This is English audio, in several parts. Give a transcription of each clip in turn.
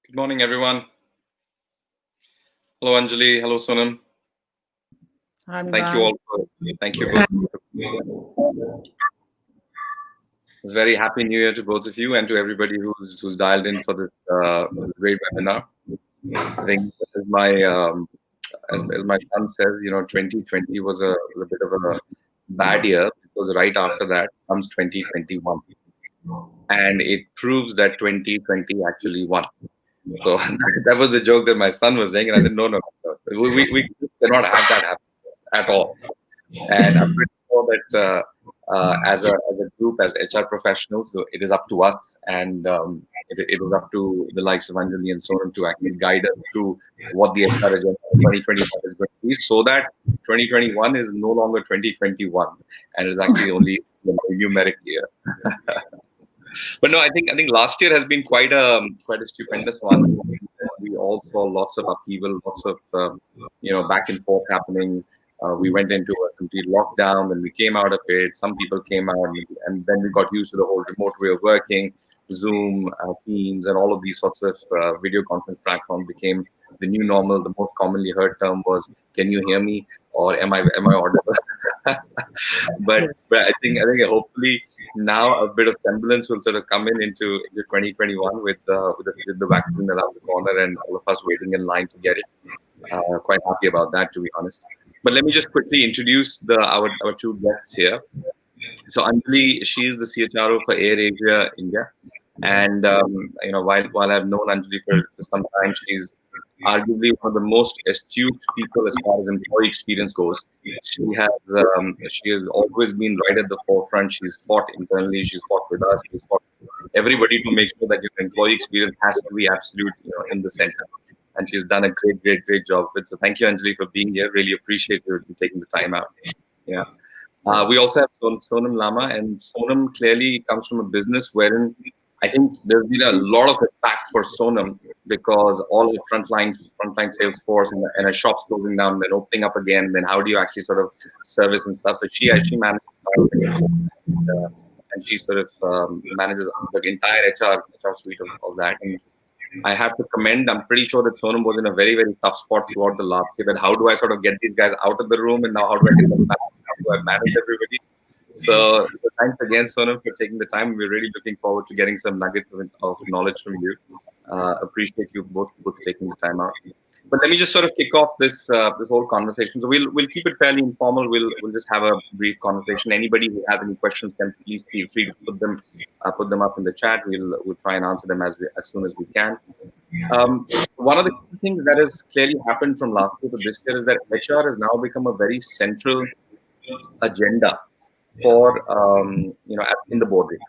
Good morning, everyone. Hello, Anjali. Hello, Sonam. Thank you Anurag. all for thank you both. For being here. Very happy New Year to both of you and to everybody who's dialed in for this great webinar. I think as my son says, 2020 was a bit of a bad year because right after that comes 2021, and it proves that 2020 actually won. So that was the joke that my son was saying, and I said, no, no, no, no. We cannot have that happen at all. And I'm pretty sure that as a group, as HR professionals, so it is up to us, and it is up to the likes of Anjali and Sonam to actually guide us through what the HR agenda 2021 is going to be, so that 2021 is no longer 2021 and is actually only a numeric year. But no, I think last year has been quite a stupendous one. We all saw lots of upheaval, lots of back and forth happening. We went into a complete lockdown, then we came out of it. Some people came out, and then we got used to the whole remote way of working. Zoom, Teams, and all of these sorts of video conference platforms became the new normal. The most commonly heard term was, "Can you hear me?" or "Am I audible?" but I think hopefully now a bit of semblance will sort of come into 2021 with the vaccine around the corner and all of us waiting in line to get it. Quite happy about that, to be honest. But let me just quickly introduce our two guests here. So Anjali, she is the CHRO for Air Asia India, and while I've known Anjali for some time, she's arguably one of the most astute people as far as employee experience goes. She has always been right at the forefront. She's fought internally. She's fought with us. She's fought everybody to make sure that your employee experience has to be absolute, in the center. And she's done a great, great, great job with it. So thank you, Anjali, for being here. Really appreciate you taking the time out. Yeah. We also have Sonam Lama, and Sonam clearly comes from a business wherein I think there's been a lot of impact for Sonam because all the frontline sales force and her shops closing down, then opening up again. Then how do you actually sort of service and stuff? So she actually manages and she sort of manages the entire HR suite of that. And I have to commend. I'm pretty sure that Sonam was in a very, very tough spot throughout the last year. That how do I sort of get these guys out of the room, and now how do I get them back? How do I manage everybody? So thanks again, Sonam, for taking the time. We're really looking forward to getting some nuggets of knowledge from you. Appreciate you both taking the time out. But let me just sort of kick off this whole conversation. So we'll keep it fairly informal. We'll just have a brief conversation. Anybody who has any questions can please feel free to put them up in the chat. We'll try and answer them as soon as we can. One of the key things that has clearly happened from last year to this year is that HR has now become a very central agenda for in the boardroom.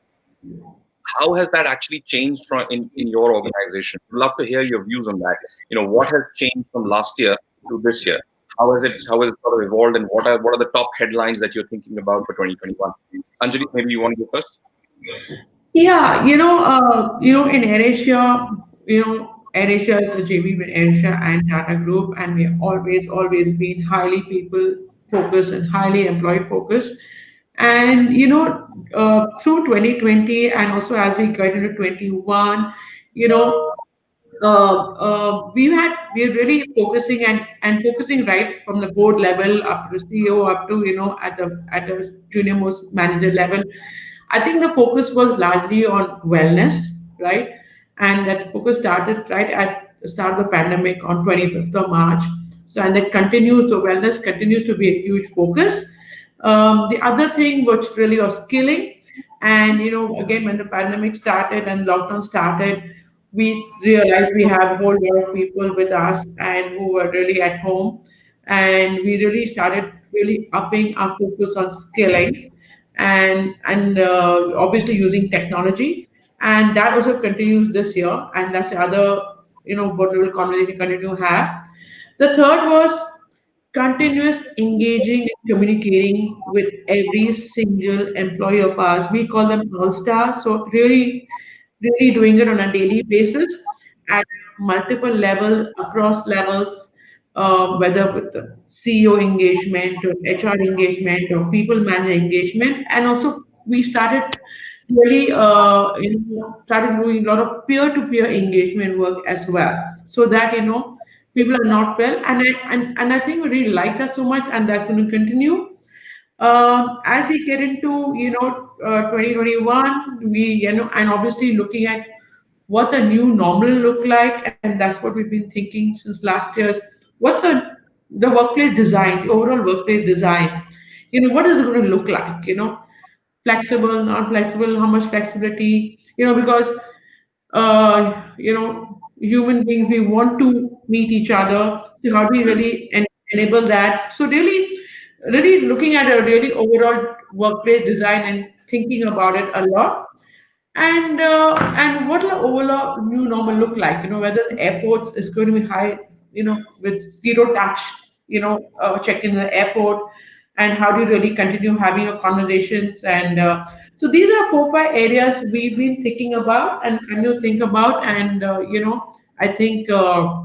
How has that actually changed in your organization? I'd love to hear your views on that. What has changed from last year to this year? How has it sort of evolved, and what are the top headlines that you're thinking about for 2021? Anjali, maybe you want to go first? Yeah, in AirAsia, AirAsia is a JV with AirAsia and Tata Group, and we always been highly people focused and highly employee focused. And through 2020 and also as we get into 21, you know, we're really focusing and focusing right from the board level up to CEO up to at the junior most manager level. I think the focus was largely on wellness, right? And that focus started right at the start of the pandemic on 25th of March. So and that continues. So wellness continues to be a huge focus. The other thing which really was skilling, and again when the pandemic started and lockdown started, we realized we have a whole lot of people with us and who were really at home, and we really started really upping our focus on skilling and obviously using technology, and that also continues this year, and that's the other what we will conversation continue to have. The third was continuous engaging and communicating with every single employee of ours. We call them all stars. So really doing it on a daily basis at multiple levels, across levels, whether with the CEO engagement or HR engagement or people manager engagement. And also we started really started doing a lot of peer-to-peer engagement work as well, so that people are not well, and I think we really like that so much, and that's going to continue. As we get into 2021, we and obviously looking at what the new normal look like, and that's what we've been thinking since last year's. What's the workplace design, the overall workplace design? What is it going to look like? Flexible, not flexible, how much flexibility? Because human beings, we want to meet each other. So how do we really enable that? So really looking at a really overall workplace design and thinking about it a lot. And what will the overall new normal look like? Whether the airports is going to be high, with zero touch, check in the airport, and how do you really continue having your conversations? And so these are 4 5 areas we've been thinking about and continue to think about. And I think uh,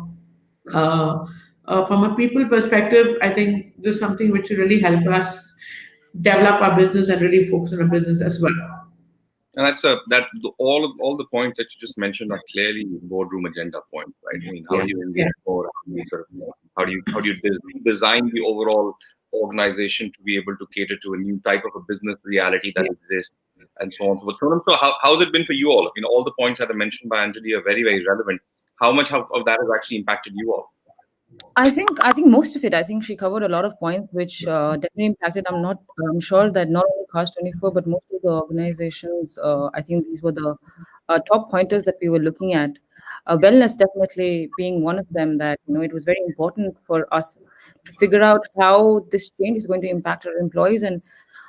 from a people perspective, I think this is something which will really help us develop our business and really focus on our business as well. And that's a that all the points that you just mentioned are clearly boardroom agenda points, right? I mean, how Yeah, do you yeah. engage more? How do you sort of design the overall organization to be able to cater to a new type of a business reality that Yeah. exists, and so on and so forth. So how's it been for you all? All the points that are mentioned by Anjali are very, very relevant. How much of that has actually impacted you all? I think most of it. I think she covered a lot of points which definitely impacted. I'm sure that not only Cast 24 but most of the organizations. I think these were the top pointers that we were looking at. Wellness definitely being one of them. That it was very important for us to figure out how this change is going to impact our employees and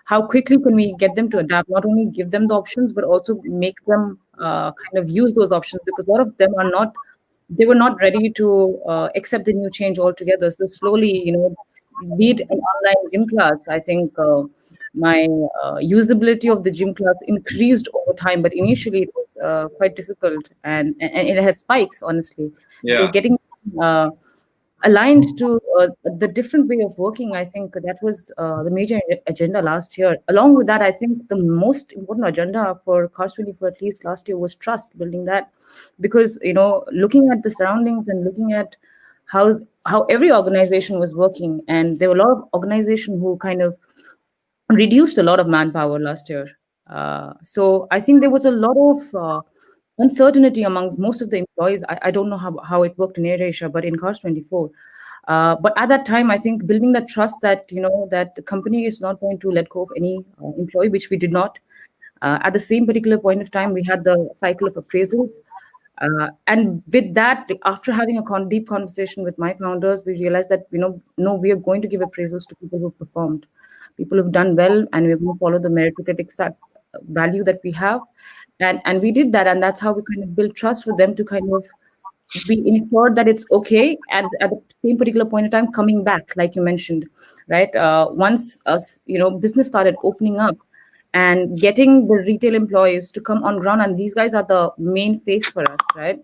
how quickly can we get them to adapt. Not only give them the options but also make them kind of use those options, because a lot of them are not, they were not ready to accept the new change altogether. So slowly, be it an online gym class, I think my usability of the gym class increased over time, but initially it was quite difficult, and it had spikes, honestly. So Yeah. getting uh, aligned to the different way of working, I think that was the major agenda last year. Along with that, I think the most important agenda for Cars 24 at least last year was trust, building that, because looking at the surroundings and looking at how how every organization was working, and there were a lot of organizations who kind of reduced a lot of manpower last year. So I think there was a lot of uncertainty amongst most of the employees. I don't know how it worked in AirAsia, but in Cars 24. But at that time, I think building that trust that that the company is not going to let go of any employee, which we did not. At the same particular point of time, we had the cycle of appraisals. And with that, like, after having a deep conversation with my founders, we realized that no, we are going to give appraisals to people who performed, people who've done well, and we're going to follow the meritocratic value that we have, and we did that, and that's how we kind of built trust for them to kind of be ensured that it's okay at the same particular point in time coming back, like you mentioned, right? Once us, business started opening up and getting the retail employees to come on ground, and these guys are the main face for us, right?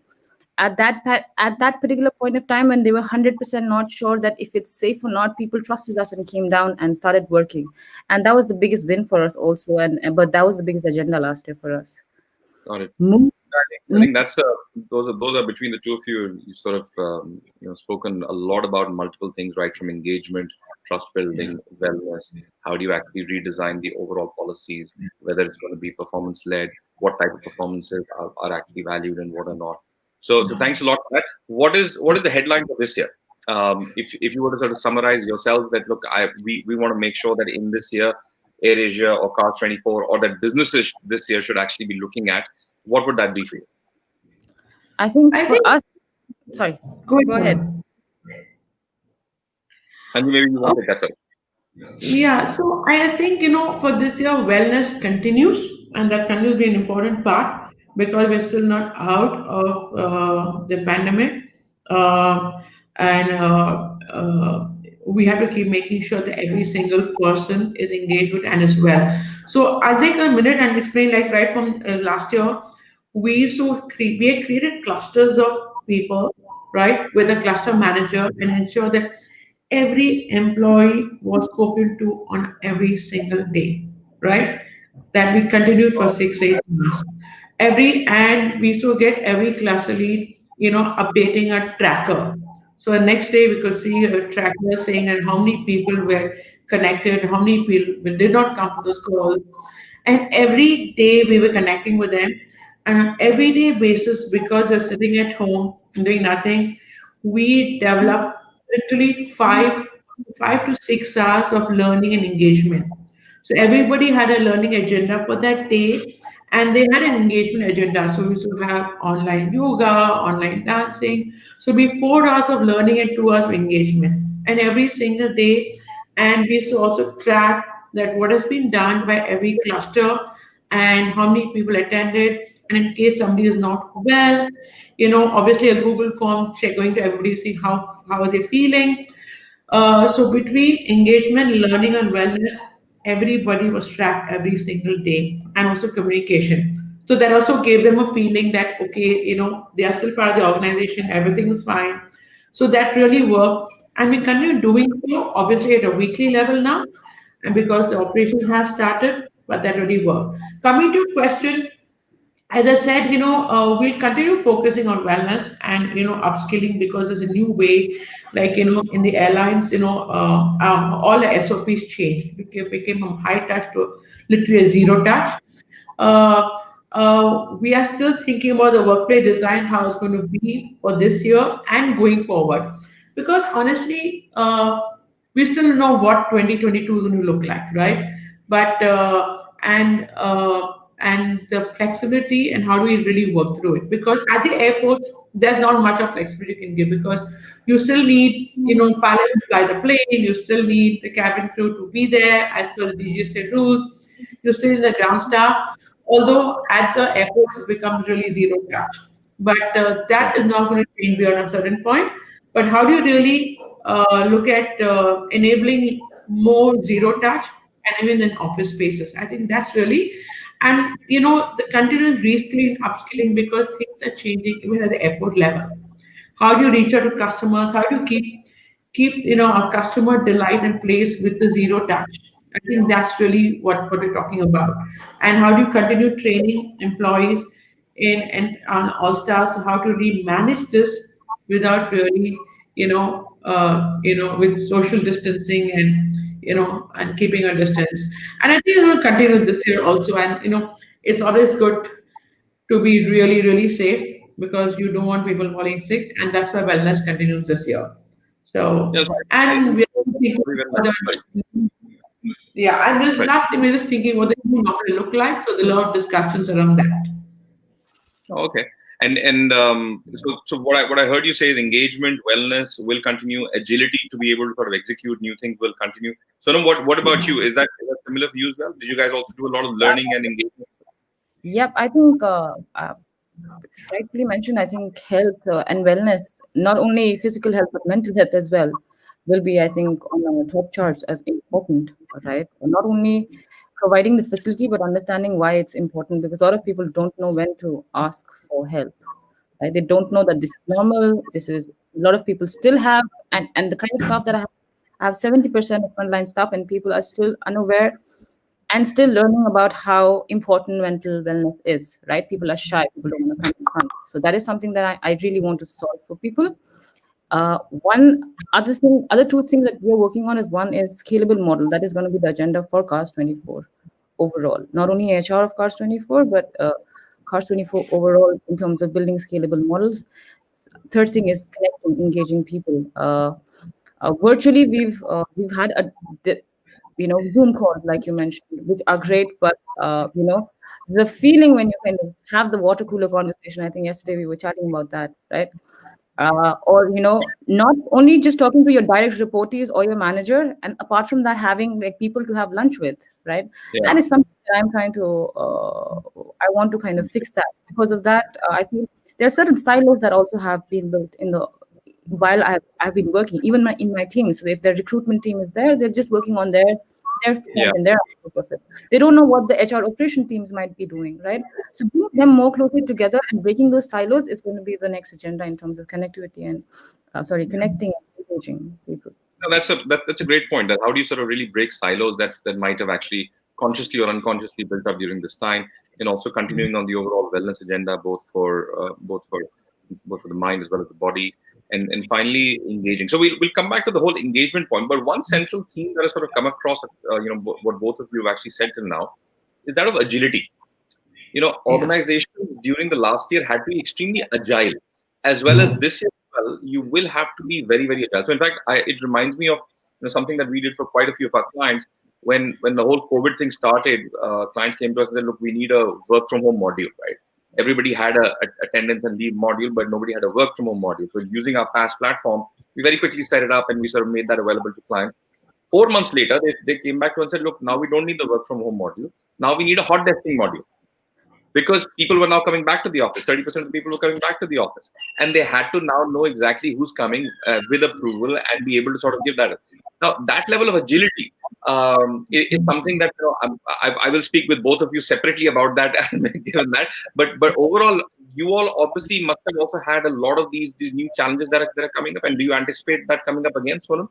At that particular point of time when they were 100% not sure that if it's safe or not, people trusted us and came down and started working, and that was the biggest win for us also. And but that was the biggest agenda last year for us. Got it. Move, I think that's those are between the two of you. You sort of spoken a lot about multiple things, right? From engagement, trust building, wellness. How do you actually redesign the overall policies? Whether it's going to be performance led, what type of performances are actually valued and what are not. So thanks a lot for that. What is the headline for this year? If you were to sort of summarize yourselves, that look, we want to make sure that in this year, AirAsia or Cars 24 or that businesses this year should actually be looking at, what would that be for you? I think I for think us, sorry, go go ahead. ahead. And maybe you want to take that first. Yeah, so I think, for this year, wellness continues, and that continues to be an important part because we're still not out of the pandemic. Uh, and we have to keep making sure that every single person is engaged with and is well. So I'll take a minute and explain, like, right from last year, we used to we had created clusters of people, right, with a cluster manager and ensure that every employee was spoken to on every single day, right? that we continued for 6 8 months. And we used to get every cluster lead, updating a tracker. So the next day we could see a tracker saying that how many people were connected, how many people did not come to those calls. And every day we were connecting with them. And on everyday basis, because they're sitting at home doing nothing, we developed literally 5 to 6 hours of learning and engagement. So everybody had a learning agenda for that day, and they had an engagement agenda. So we used to have online yoga, online dancing. So we 4 hours of learning and 2 hours of engagement, and every single day. And we used to also track that what has been done by every cluster and how many people attended. And in case somebody is not well, obviously a Google form check going to everybody see how are they feeling. So between engagement, learning, and wellness, everybody was tracked every single day, and also communication. So that also gave them a feeling that okay, they are still part of the organization, everything is fine. So that really worked, and we continue doing so, obviously at a weekly level now, and because the operations have started, but that really worked. Coming to your question, as I said, we'll continue focusing on wellness and upskilling because there's a new way, like in the airlines, all the SOPs changed, became from high touch to literally a zero touch. Uh, we are still thinking about the workplace design, how it's going to be for this year and going forward, because honestly, we still don't know what 2022 is going to look like, right? But and the flexibility and how do we really work through it, because at the airports there's not much of flexibility you can give, because you still need pilots to fly the plane, you still need the cabin crew to be there as per the DGCA rules, you still need the ground staff, although at the airports it's become really zero touch. But that is not going to change beyond a certain point. But how do you really look at enabling more zero touch and even in office spaces? I think that's really, and the continuous reskilling, upskilling, because things are changing even at the airport level. How do you reach out to customers? How do you keep a customer delight and place with the zero touch? I think that's really what we're talking about. And how do you continue training employees in and on all stars how to really manage this without really with social distancing and and keeping a distance. And I think it will continue this year also. And it's always good to be really, really safe, because you don't want people falling sick, and that's why wellness continues this year. So, Yes, I and we're thinking agree very for much. Sorry. yeah, and this Sorry. last thing we're just thinking what the new normal look like. So there are a lot of discussions around that. Oh, okay. So what I heard you say is engagement, wellness will continue, agility to be able to sort of execute new things will continue. So, now what about you? Is that similar for you as well? Did you guys also do a lot of learning and engagement? Yep, I think rightfully mentioned. I think health and wellness, not only physical health but mental health as well, will be, I think, on our top charts as important. Right? Not only providing the facility but understanding why it's important, because a lot of people don't know when to ask for help. Right? They don't know that this is normal. This is a lot of people still have, and the kind of staff that I have 70% of frontline staff, and people are still unaware and still learning about how important mental wellness is, right? People are shy, people don't want to come in front. So that is something that I really want to solve for people. One other thing, other two things that we're working on is, one is scalable model. That is going to be the agenda for Cars 24 overall. Not only HR of Cars 24, but Cars 24 overall in terms of building scalable models. Third thing is connecting, engaging people. Virtually, we've had Zoom calls, like you mentioned, which are great, but the feeling when you kind of have the water cooler conversation. I think yesterday we were chatting about that, right? Or not only just talking to your direct reportees or your manager, and apart from that, having like people to have lunch with, right? Yeah. That is something that I'm trying to I want to kind of fix that. Because of that, I feel there are certain silos that also have been built in the while I've been working, even in my team. So if the recruitment team is there, they're just working on their Yeah. front and their aspect of it. They don't know what the HR operation teams might be doing, right? So bringing them more closely together and breaking those silos is going to be the next agenda in terms of connectivity and connecting and engaging people. No, that's a great point. That how do you sort of really break silos that might have actually consciously or unconsciously built up during this time, and also continuing on the overall wellness agenda, both for the mind as well as the body, and finally engaging. So we'll come back to the whole engagement point, but one central theme that has sort of come across, what both of you have actually said till now, is that of agility. Yeah. Organizations during the last year had to be extremely agile, as well as this year as well. You will have to be very, very agile. So, in fact, it reminds me of something that we did for quite a few of our clients when the whole COVID thing started. Clients came to us and said, "Look, we need a work from home module, right?" Everybody had a attendance and leave module, but nobody had a work from home module. So, using our past platform, we very quickly set it up and we sort of made that available to clients. 4 months later, they came back to us and said, "Look, now we don't need the work from home module. Now we need a hot desking module." Because people were now coming back to the office. 30% of the people were coming back to the office, and they had to now know exactly who's coming with approval and be able to sort of give that. Now, that level of agility is something that I will speak with both of you separately about that, given that. But overall, you all obviously must have also had a lot of these new challenges that are coming up. And do you anticipate that coming up again, Sonam?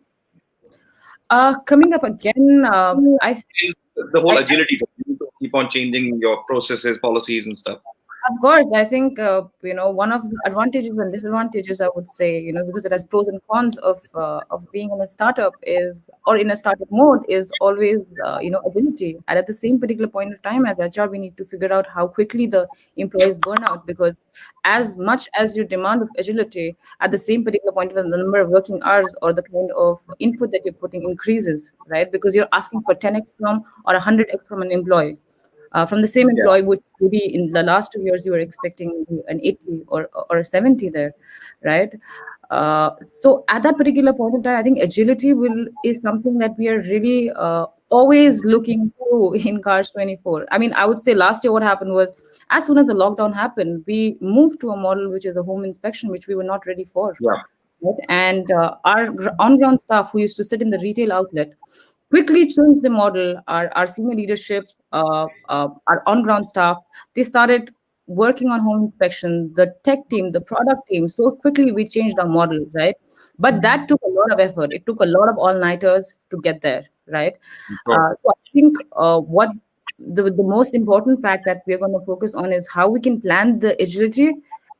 Coming up again, I think. Is the whole agility that you need to keep on changing your processes, policies, and stuff? Of course, I think one of the advantages and disadvantages, I would say, because it has pros and cons of being in a startup is, or in a startup mode, is always agility. And at the same particular point of time, as HR, we need to figure out how quickly the employees burn out, because as much as you demand of agility, at the same particular point, the number of working hours or the kind of input that you're putting increases, right? Because you're asking for 10x from or 100x from an employee. From the same Yeah. employee, would maybe in the last 2 years you were expecting an 80 or a 70 there, right? So at that particular point in time, I think agility is something that we are really always looking to in Cars 24. I mean, I would say last year what happened was, as soon as the lockdown happened, we moved to a model which is a home inspection, which we were not ready for. Yeah. Right? And our on-ground staff who used to sit in the retail outlet quickly changed the model. Our senior leadership, our on-ground staff, they started working on home inspection. The tech team, the product team, so quickly we changed our model, right? But that took a lot of effort. It took a lot of all-nighters to get there, right? Sure. So I think what the most important fact that we're going to focus on is how we can plan the agility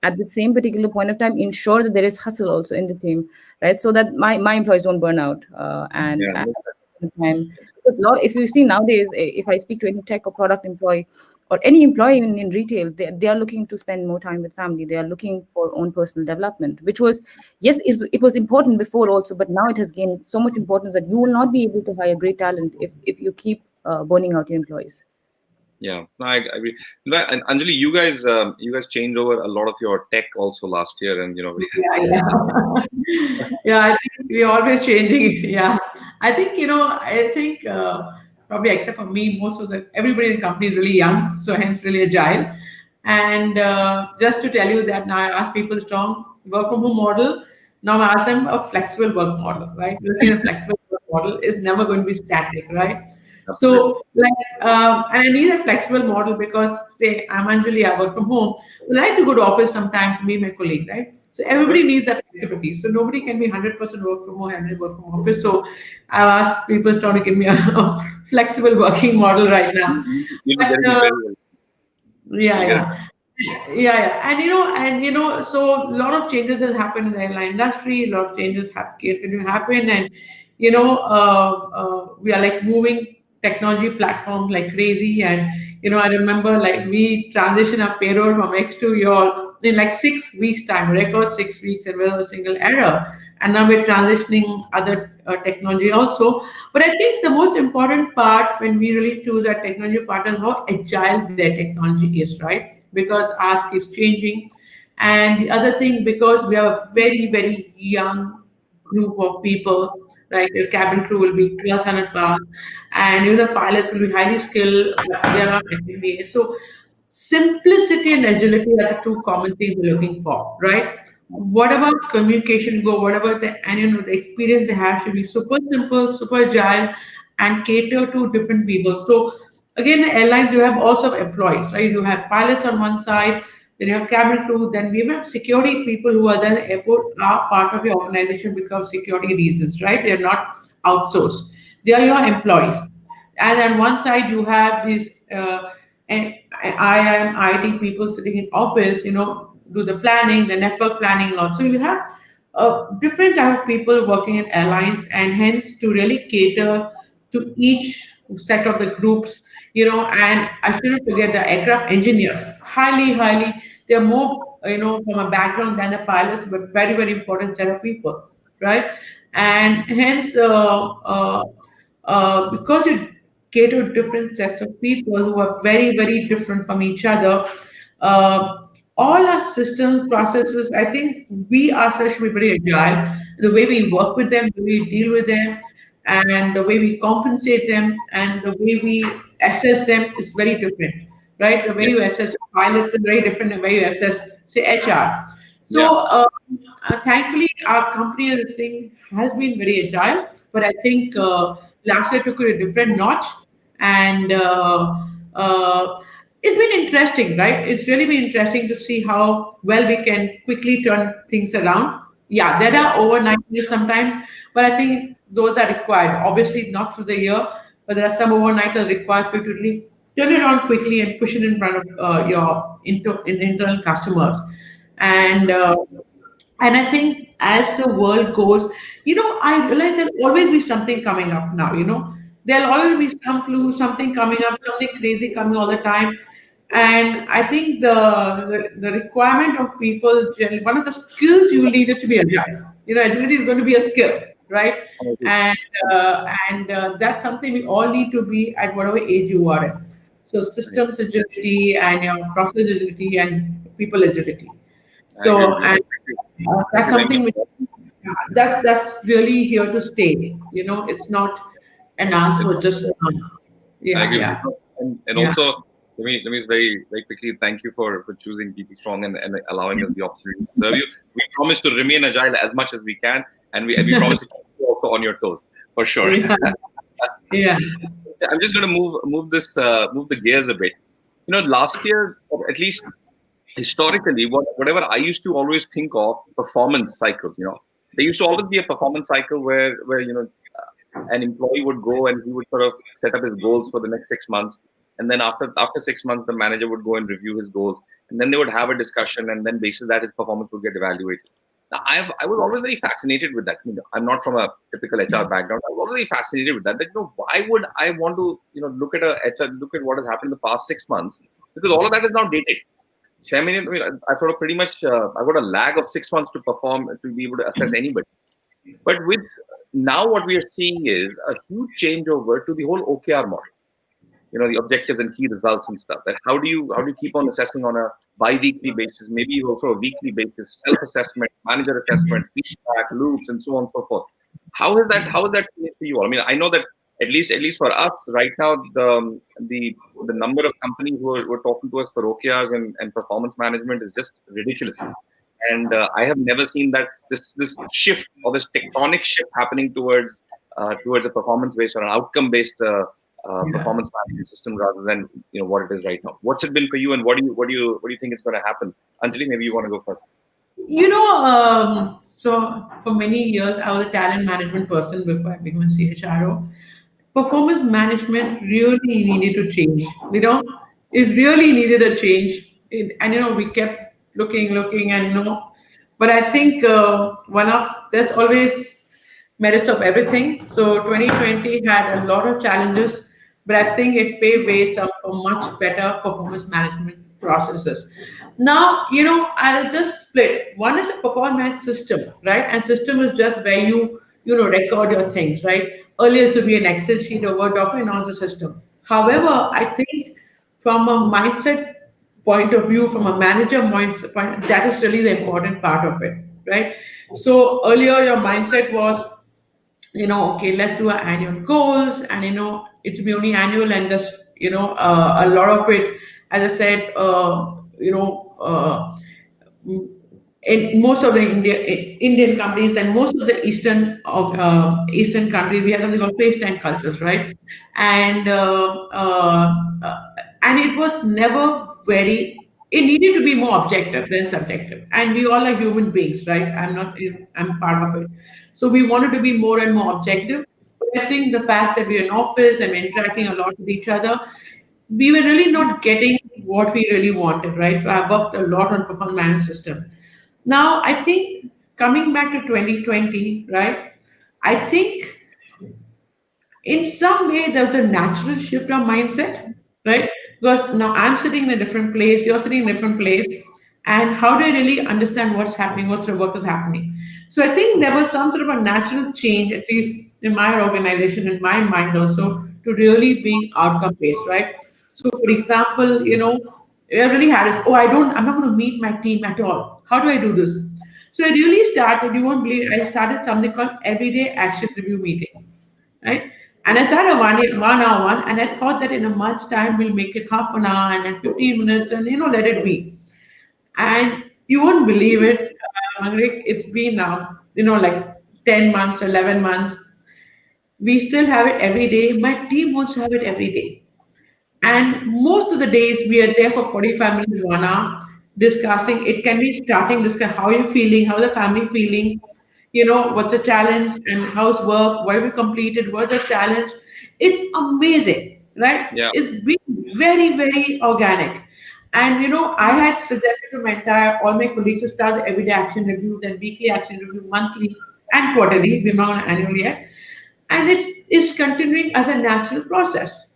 at the same particular point of time, ensure that there is hustle also in the team, right? So that my employees don't burn out. And Yeah. at the same time, because if you see nowadays, if I speak to any tech or product employee or any employee in retail, they are looking to spend more time with family. They are looking for own personal development, which was, yes, it was important before also, but now it has gained so much importance that you will not be able to hire great talent if you keep burning out your employees. Yeah, no, I agree. And Anjali, you guys changed over a lot of your tech also last year, and Yeah, yeah. Yeah, I think we're always changing. Yeah. I think probably except for me, most of the everybody in the company is really young, so hence really agile. And just to tell you that now I ask people strong work from home model. Now I ask them a flexible work model, right? Looking at a flexible work model is never going to be static, right? absolutely. So, and I need a flexible model because, say, I'm Anjali, I work from home. We like to go to office sometimes, me, my colleague, right? So Right. everybody needs that flexibility. So nobody can be 100% work from home, 100 work from office. So I've asked people to give me a flexible working model right now. You'll be But getting it very well. yeah, You'll get it. yeah, so a lot of changes has happened in the airline industry. A lot of changes have continue to happen, and we are like moving technology platforms like crazy. And I remember like we transition our payroll from X to your in like 6 weeks time, record 6 weeks, and without a single error. And now we're transitioning other technology also. But I think the most important part when we really choose our technology partners, how agile their technology is, right? Because ours keeps changing. And the other thing, because we have a very, very young group of people, like the cabin crew will be 1,200 pounds, and the pilots will be highly skilled, but they are not FMBA. So simplicity and agility are the two common things we're looking for, right? What about communication go? What about the experience they have should be super simple, super agile, and cater to different people. So again, the airlines you have also employees, right? You have pilots on one side, then you have cabin crew, then we have security people who are then airport are part of your organization because of security reasons, right? They're not outsourced. They are your employees. And on one side you have these and I am IT people sitting in office, do the planning, the network planning, and all. So you have different type of people working in airlines, and hence to really cater to each set of the groups, and I shouldn't forget the aircraft engineers, highly, they're more, from a background than the pilots, but very, very important set of people, right? And hence, because you cater to different sets of people who are very, very different from each other, uh, all our systems, processes, I think we ourselves should be very agile. The way we work with them, the way we deal with them, and the way we compensate them, and the way we assess them is very different, right? The way Yeah. you assess pilots is very different than the way you assess, say, HR. Yeah. So, thankfully, our company, I think, has been very agile. But I think last year took it a different notch, and it's been interesting, right? It's really been interesting to see how well we can quickly turn things around. Yeah, there Yeah. are overnight years sometimes, but I think those are required. Obviously, not through the year, but there are some overnighters required for you to really turn it on quickly and push it in front of your internal customers. And I think as the world goes, I realize there'll always be something coming up now. There'll always be some clue, something coming up, something crazy coming all the time. And I think the requirement of people, one of the skills you will need is to be agile. Agility is going to be a skill, right? I agree. And that's something we all need to be at whatever age you are in. So systems agility and process agility and people agility. I agree So, with you. and Thank that's you very much something which, for that. that's really here to stay. It's not an answer for It's just I yeah, agree with yeah, you. And yeah, also, let me very, very quickly thank you for choosing BP Strong and allowing us the opportunity to serve you. We promise to remain agile as much as we can, and we promise to keep you also on your toes for sure. yeah, yeah, I'm just going to move the gears a bit. Last year, or at least historically, whatever I used to always think of performance cycles. There used to always be a performance cycle where an employee would go and he would sort of set up his goals for the next 6 months, and then after 6 months the manager would go and review his goals, and then they would have a discussion, and then basis that his performance would get evaluated. Now, I was always very fascinated with that. I'm not from a typical HR background. I was always very fascinated with that. That why would I want to look at a HR, look at what has happened in the past 6 months, because all of that is now dated. So, I sort of pretty much I've got a lag of 6 months to perform to be able to assess anybody. But with now, what we are seeing is a huge changeover to the whole OKR model. The objectives and key results and stuff. That how do you keep on assessing on a bi-weekly basis, maybe also a weekly basis, self-assessment, manager assessment, feedback loops, and so on and so forth. How is that changed for you all? I know that at least for us right now, the number of companies who are talking to us for OKRs and performance management is just ridiculous. And I have never seen that this shift or this tectonic shift happening towards a performance based or an outcome based yeah. performance management system rather than what it is right now. What's it been for you, and what do you think is going to happen? Anjali, maybe you want to go first. So for many years, I was a talent management person before I became a CHRO. Performance management really needed to change. It really needed a change. And we kept looking, and but I think there's always merits of everything. So 2020 had a lot of challenges, but I think it paved way some for much better performance management processes. Now, I'll just split. One is a performance system, right? And system is just where you record your things, right? Earlier it used to be an Excel sheet or Word document, now it's a system. However, I think from a mindset point of view, from a manager mindset point, that is really the important part of it, right? So earlier your mindset was, okay, let's do our annual goals, and it should be only annual, and just a lot of it, as I said, in most of the Indian countries and most of the Eastern countries, we have something called place-time cultures, right? And and it was never very. It needed to be more objective than subjective, and we all are human beings, right? I'm not. I'm part of it, so we wanted to be more and more objective. forgetting the fact that we're in office and we're interacting a lot with each other. We were really not getting what we really wanted, right? So I worked a lot on performance management system. Now I think coming back to 2020, right? I think in some way there's a natural shift of mindset, right? Because now I'm sitting in a different place, you're sitting in a different place, and how do I really understand what's happening, what's the work is happening? So I think there was some sort of a natural change, at least in my organization, in my mind also, to really being outcome based, right? So for example, I really had this, I'm not going to meet my team at all. How do I do this? So I really started, you won't believe, I started something called everyday action review meeting, right? And I started 1 hour one, and I thought that in a month's time we'll make it half an hour and then 15 minutes, and let it be. And you won't believe it, Manrik, it's been now, like 10 months, 11 months. We still have it every day. My team wants to have it every day. And most of the days we are there for 45 minutes, 1 hour, discussing. It can be starting discuss how you're feeling, how the family feeling, what's the challenge and how's work, what have you completed, what's the challenge. It's amazing, right? Yeah. It's been very, very organic. And I had suggested to my entire all my colleagues to start the everyday action review, then weekly action review, monthly and quarterly. We're not on annual yet, and it's continuing as a natural process,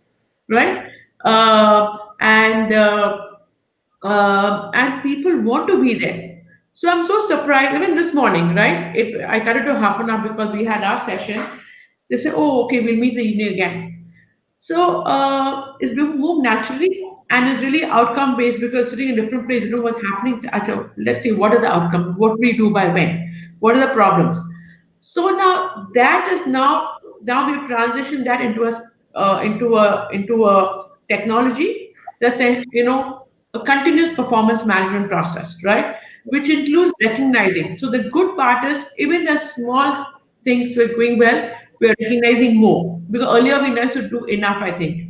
right? And people want to be there. So I'm so surprised. Even this morning, right? I cut it to half an hour because we had our session. They said, "Oh, okay, we'll meet in the evening again." So it's being moved naturally and is really outcome based because sitting in different places, you know what's happening. Let's see, what are the outcomes? What we do by when? What are the problems? So now that is now we've transitioned that into a technology that's a continuous performance management process, right? Which includes recognizing. So the good part is even the small things we're doing well, we're recognizing more because earlier we never to do enough, I think.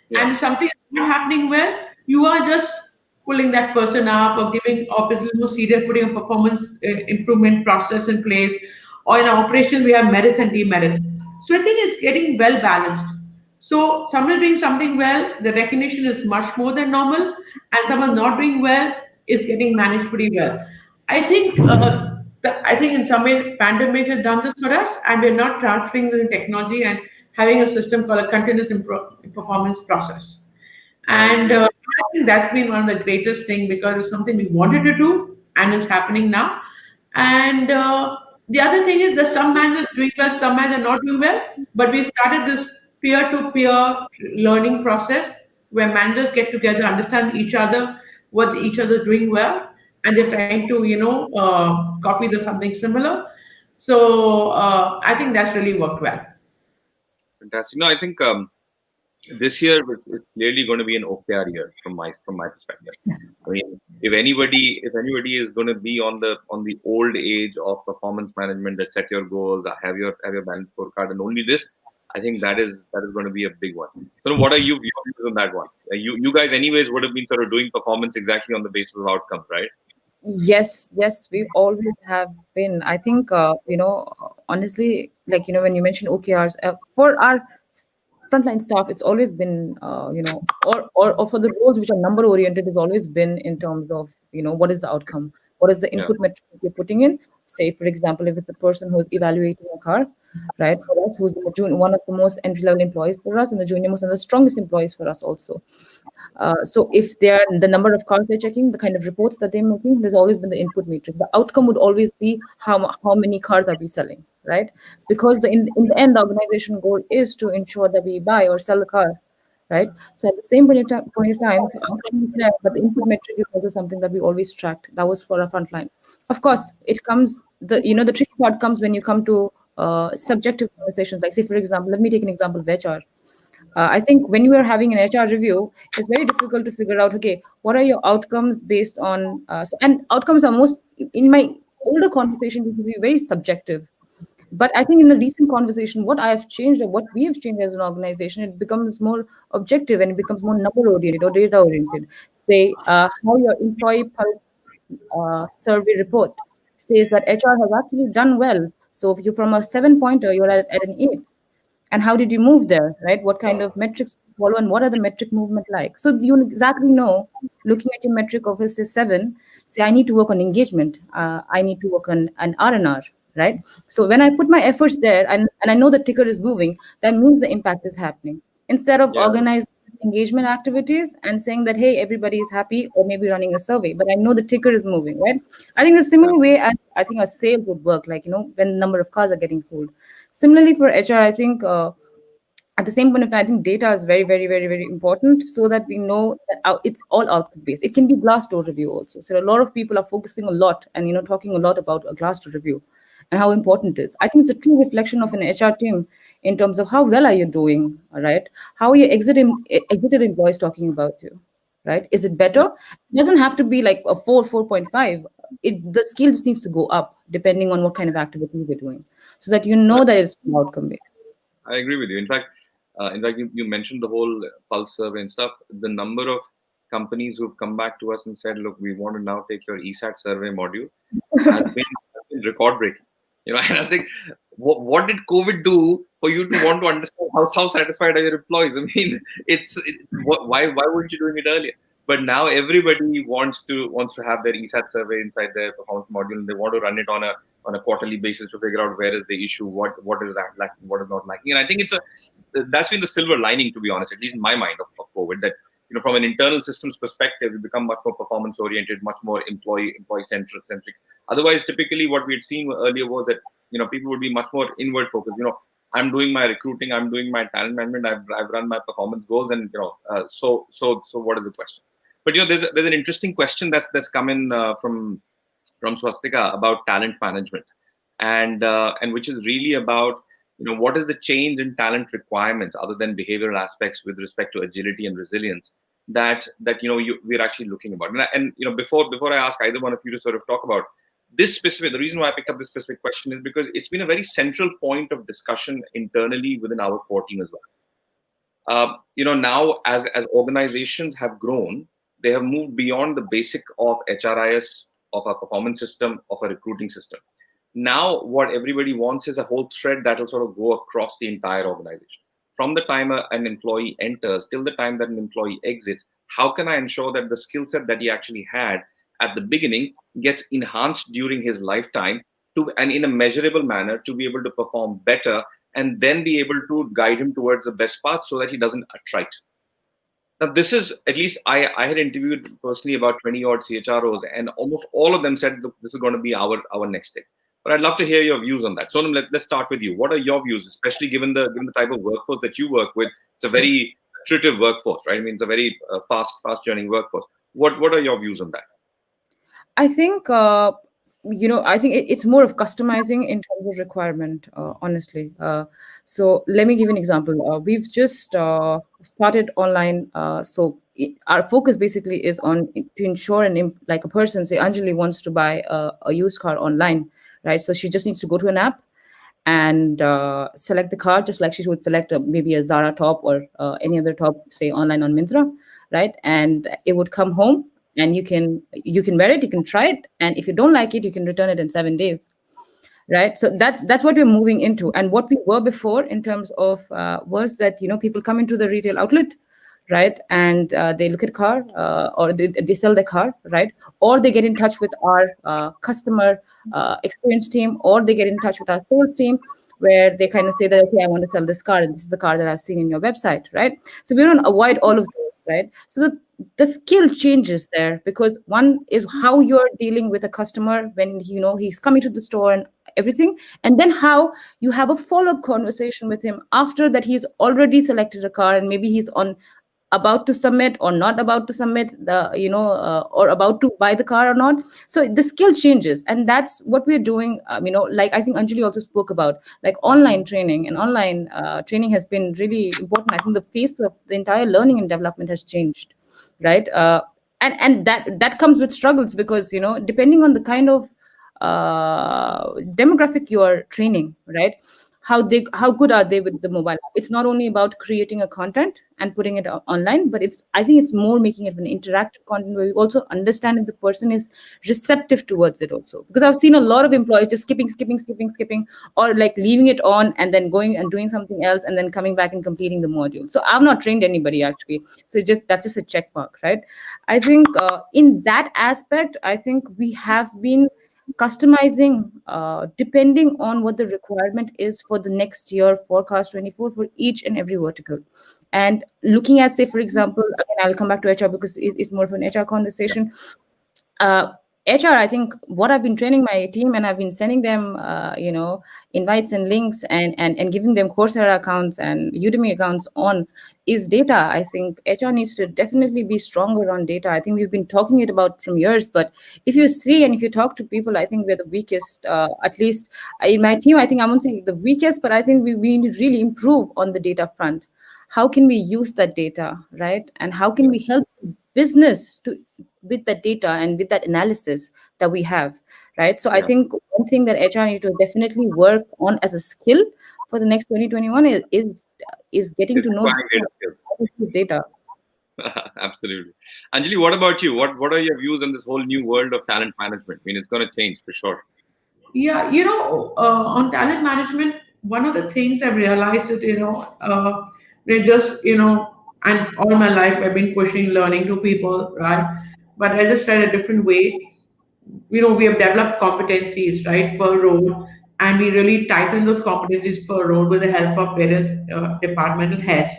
Yeah. And if something is not happening well, you are just pulling that person up or giving obviously more serious, putting a performance improvement process in place. Or in operations, we have merits and demerits. So I think it's getting well balanced. So someone doing something well, the recognition is much more than normal, and someone not doing well is getting managed pretty well. I think I think in some way pandemic has done this for us, and we're not transferring the technology and having a system called a continuous performance process. I And agree. I think that's been one of the greatest thing because it's something we wanted to do and it's happening now. And the other thing is that some managers doing well, some managers are not doing well. But we've started this peer-to-peer learning process where managers get together, understand each other, what each other is doing well, and they're trying to copy the something similar. So I think that's really worked well. Fantastic. No, I think this year is clearly going to be an OKR year from my perspective. I mean, if anybody is going to be on the old age of performance management, that set your goals, have your balanced scorecard, and only this, I think that is going to be a big one. So, what are your views on that one? You guys, anyways, would have been sort of doing performance exactly on the basis of outcomes, right? Yes, yes, we always have been. I think, honestly, like, when you mention OKRs, for our frontline staff, it's always been, or for the roles which are number oriented, it's always been in terms of, what is the outcome? What is the Yeah. input metric you're putting in? Say, for example, if it's a person who's evaluating a car, right, for us, who's one of the most entry level employees for us, and the junior most and the strongest employees for us also. So if they're the number of cars they're checking, the kind of reports that they're making, there's always been the input matrix. The outcome would always be how many cars are we selling, right? Because in the end, the organization goal is to ensure that we buy or sell the car, right? So at the same point in time, so outcome is there, but the input metric is also something that we always tracked. That was for our frontline. Of course, it comes the tricky part comes when you come to subjective conversations. Like, say, for example, let me take an example of HR. I think when you are having an HR review, it's very difficult to figure out, okay, what are your outcomes based on, and outcomes are most, in my older conversation, it would be very subjective. But I think in the recent conversation, what I have changed or what we have changed as an organization, it becomes more objective and it becomes more number oriented or data oriented. Say, how your employee pulse survey report says that HR has actually done well. So if you're from a 7 pointer, you're at an 8, and how did you move there, right? What kind of metrics do you follow, and what are the metric movement like? So you exactly know, looking at your metric of say 7, say I need to work on engagement, I need to work on an R&R, right? So when I put my efforts there, and I know the ticker is moving, that means the impact is happening. Instead of Yeah, organizing engagement activities and saying that hey, everybody is happy, or maybe running a survey, but I know the ticker is moving, right? I think the yeah. similar way as I think a sale would work, like when the number of cars are getting sold. Similarly for HR, I think at the same point of time, I think data is very, very, very, very important, so that we know that it's all output based. It can be Glassdoor review also. So a lot of people are focusing a lot and talking a lot about a Glassdoor review and how important it is. I think it's a true reflection of an HR team in terms of how well are you doing, all right? How are your exited employees talking about you, right? Is it better? It doesn't have to be like a 4, 4.5. The scale just needs to go up depending on what kind of activity you're doing, so that you know that it's outcome based. I agree with you. In fact, you mentioned the whole pulse survey and stuff. The number of companies who've come back to us and said, "Look, we want to now take your ESAT survey module," has been record breaking. And I was like, what did COVID do for you to want to understand how satisfied are your employees? I mean, why weren't you doing it earlier? But now everybody wants to have their ESAT survey inside their performance module, and they want to run it on a quarterly basis to figure out where is the issue, what is that lacking, what is not lacking. And I think that's been the silver lining, to be honest, at least in my mind, of COVID, that from an internal systems perspective, we become much more performance oriented, much more employee centric. Otherwise, typically what we had seen earlier was that people would be much more inward focused. I'm doing my recruiting, I'm doing my talent management, I've run my performance goals, and so what is the question? But there's an interesting question that's come in from Swastika about talent management, and which is really about what is the change in talent requirements other than behavioral aspects with respect to agility and resilience that we're actually looking about. And before I ask either one of you to sort of talk about this specific, the reason why I picked up this specific question is because it's been a very central point of discussion internally within our core team as well. Now as organizations have grown, they have moved beyond the basic of HRIS, of a performance system, of a recruiting system. Now, what everybody wants is a whole thread that will sort of go across the entire organization. From the time an employee enters till the time that an employee exits, how can I ensure that the skill set that he actually had at the beginning gets enhanced during his lifetime and in a measurable manner to be able to perform better, and then be able to guide him towards the best path so that he doesn't attrite. Now, this is, at least I had interviewed personally about 20 odd CHROs, and almost all of them said, look, this is going to be our next step. But I'd love to hear your views on that. Sonam, let's start with you. What are your views, especially given the type of workforce that you work with? It's a very iterative workforce, right? I mean, it's a very fast churning workforce. What are your views on that? I think I think it's more of customizing in terms of requirement, honestly. So let me give you an example. We've just started online. Our focus basically is on to ensure like a person, say Anjali wants to buy a used car online, right? So she just needs to go to an app and select the car, just like she would select maybe a Zara top or any other top, say online on Myntra, right? And it would come home, and you can wear it, you can try it, and if you don't like it, you can return it in 7 days, right? So that's what we're moving into. And what we were before in terms of was that people come into the retail outlet, right, and they look at car, or they sell the car, right, or they get in touch with our customer experience team, or they get in touch with our sales team, where they kind of say that, okay, I want to sell this car, and this is the car that I've seen in your website, right? So we don't avoid all of those, right? So the skill changes there, because one is how you're dealing with a customer when he's coming to the store and everything, and then how you have a follow-up conversation with him after that he's already selected a car, and maybe he's about to submit or not about to submit or about to buy the car or not. So the skill changes, and that's what we're doing. Like I think Anjali also spoke about, like online training, and online training has been really important. I think the face of the entire learning and development has changed, right? And that comes with struggles, because depending on the kind of demographic you are training, right, how good are they with the mobile app. It's not only about creating a content and putting it online, but I think it's more making it an interactive content where we also understand if the person is receptive towards it also. Because I've seen a lot of employees just skipping, or like leaving it on and then going and doing something else and then coming back and completing the module. So I've not trained anybody actually. So that's just a check mark, right? I think in that aspect, I think we have been customizing depending on what the requirement is for the next year forecast 24 for each and every vertical. And looking at, say, for example, again, I'll come back to HR because it's more of an HR Yeah. conversation. uh, HR, I think what I've been training my team, and I've been sending them, invites and links, and giving them Coursera accounts and Udemy accounts on, is data. I think HR needs to definitely be stronger on data. I think we've been talking it about from years, but if you see and if you talk to people, I think we're the weakest. At least in my team, I think I won't say the weakest, but I think we need to really improve on the data front. How can we use that data, right? And how can Yeah. we help business to with that data and with that analysis that we have, right? So I Yeah. think one thing that HR need to definitely work on as a skill for the next 2021 is getting It's to know requiring data skills. how to use data. Absolutely. Anjali, what about you? What are your views on this whole new world of talent management? I mean, it's going to change for sure. Yeah, on talent management, one of the things I've realized that, they just, and all my life I've been pushing learning to people, right? But I just tried a different way. We have developed competencies, right, per role, and we really tighten those competencies per role with the help of various departmental heads.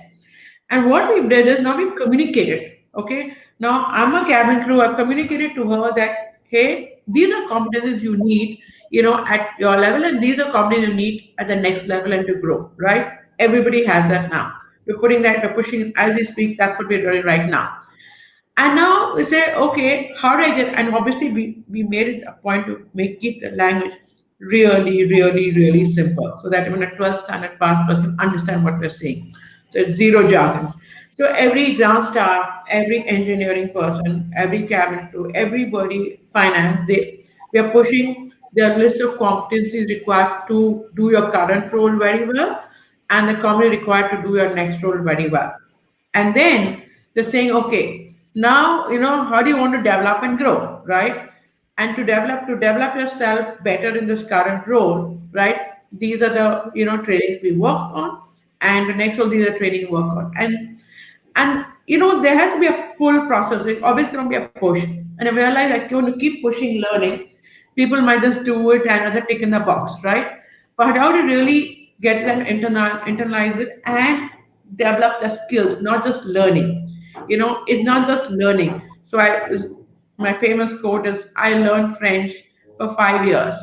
And what we've done is now we've communicated. Okay, now I'm a cabin crew. I've communicated to her that, hey, these are competencies you need, at your level, and these are competencies you need at the next level and to grow. Right? Everybody has that now. We're pushing as we speak. That's what we're doing right now. And now we say, okay, how do I get? And obviously, we made it a point to make it the language really, really, really simple, so that even a 12th standard pass person can understand what we're saying. So it's zero jargons. So every ground staff, every engineering person, every cabin crew, everybody, finance, we are pushing their list of competencies required to do your current role very well, and the competency required to do your next role very well. And then they're saying, okay, now how do you want to develop and grow, right? And to develop yourself better in this current role, right? These are the trainings we work on, and the next role these are training we work on. And there has to be a pull process. It's always going to be a push. And I realize that when you keep pushing learning, people might just do it and as a tick in the box, right? But how to really get them internalize it and develop the skills, not just learning. It's not just learning. So my famous quote is, I learned French for 5 years,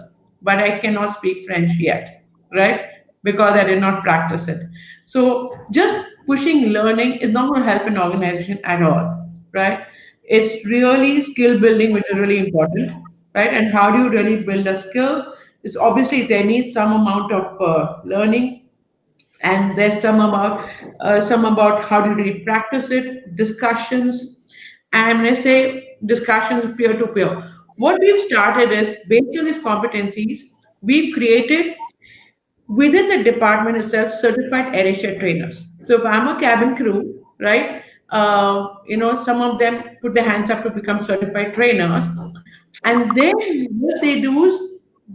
but I cannot speak French yet, right? Because I did not practice it. So just pushing learning is not going to help an organization at all, right? It's really skill building, which is really important, right? And how do you really build a skill? Is obviously there needs some amount of learning, and there's some about how do you really practice it, discussions, and let's say discussions peer to peer. What we've started is, based on these competencies, we've created within the department itself certified airshare trainers. So if I'm a cabin crew, right, some of them put their hands up to become certified trainers, and then what they do is